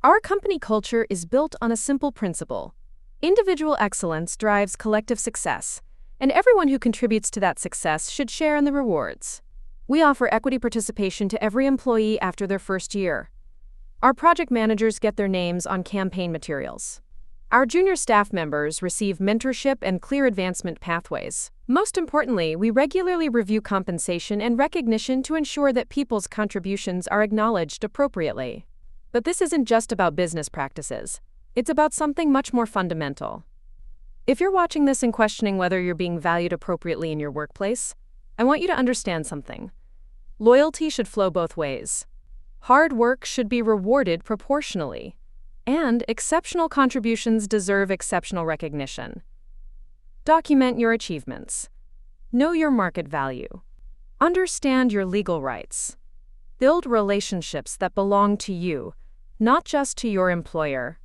Our company culture is built on a simple principle. Individual excellence drives collective success, and everyone who contributes to that success should share in the rewards. We offer equity participation to every employee after their first year. Our project managers get their names on campaign materials. Our junior staff members receive mentorship and clear advancement pathways. Most importantly, we regularly review compensation and recognition to ensure that people's contributions are acknowledged appropriately. But this isn't just about business practices. It's about something much more fundamental. If you're watching this and questioning whether you're being valued appropriately in your workplace, I want you to understand something. Loyalty should flow both ways. Hard work should be rewarded proportionally. And exceptional contributions deserve exceptional recognition. Document your achievements. Know your market value. Understand your legal rights. Build relationships that belong to you, not just to your employer.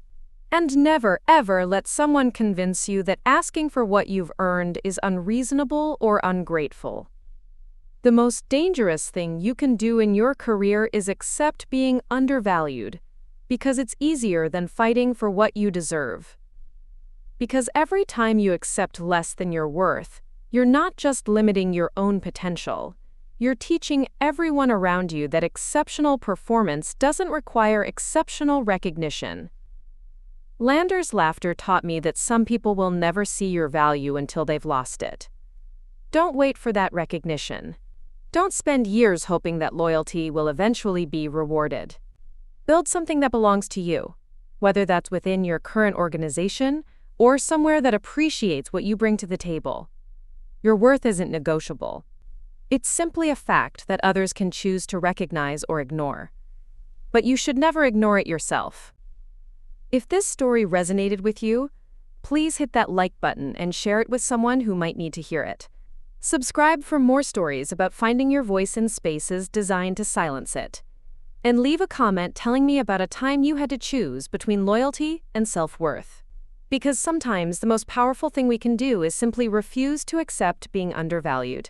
And never, ever let someone convince you that asking for what you've earned is unreasonable or ungrateful. The most dangerous thing you can do in your career is accept being undervalued, because it's easier than fighting for what you deserve. Because every time you accept less than your worth, you're not just limiting your own potential, you're teaching everyone around you that exceptional performance doesn't require exceptional recognition. Lander's laughter taught me that some people will never see your value until they've lost it. Don't wait for that recognition. Don't spend years hoping that loyalty will eventually be rewarded. Build something that belongs to you, whether that's within your current organization or somewhere that appreciates what you bring to the table. Your worth isn't negotiable. It's simply a fact that others can choose to recognize or ignore. But you should never ignore it yourself. If this story resonated with you, please hit that like button and share it with someone who might need to hear it. Subscribe for more stories about finding your voice in spaces designed to silence it. And leave a comment telling me about a time you had to choose between loyalty and self-worth. Because sometimes the most powerful thing we can do is simply refuse to accept being undervalued.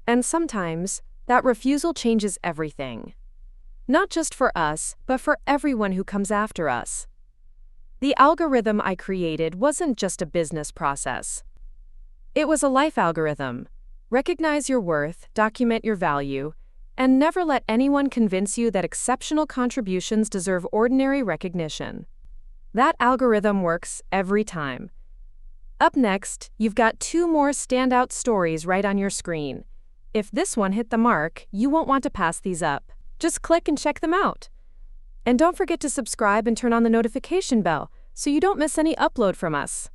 And sometimes that refusal changes everything. Not just for us, but for everyone who comes after us. The algorithm I created wasn't just a business process. It was a life algorithm. Recognize your worth, document your value, And never let anyone convince you that exceptional contributions deserve ordinary recognition. That algorithm works every time. Up next, you've got 2 more standout stories right on your screen. If this one hit the mark, you won't want to pass these up. Just click and check them out. And don't forget to subscribe and turn on the notification bell so you don't miss any upload from us.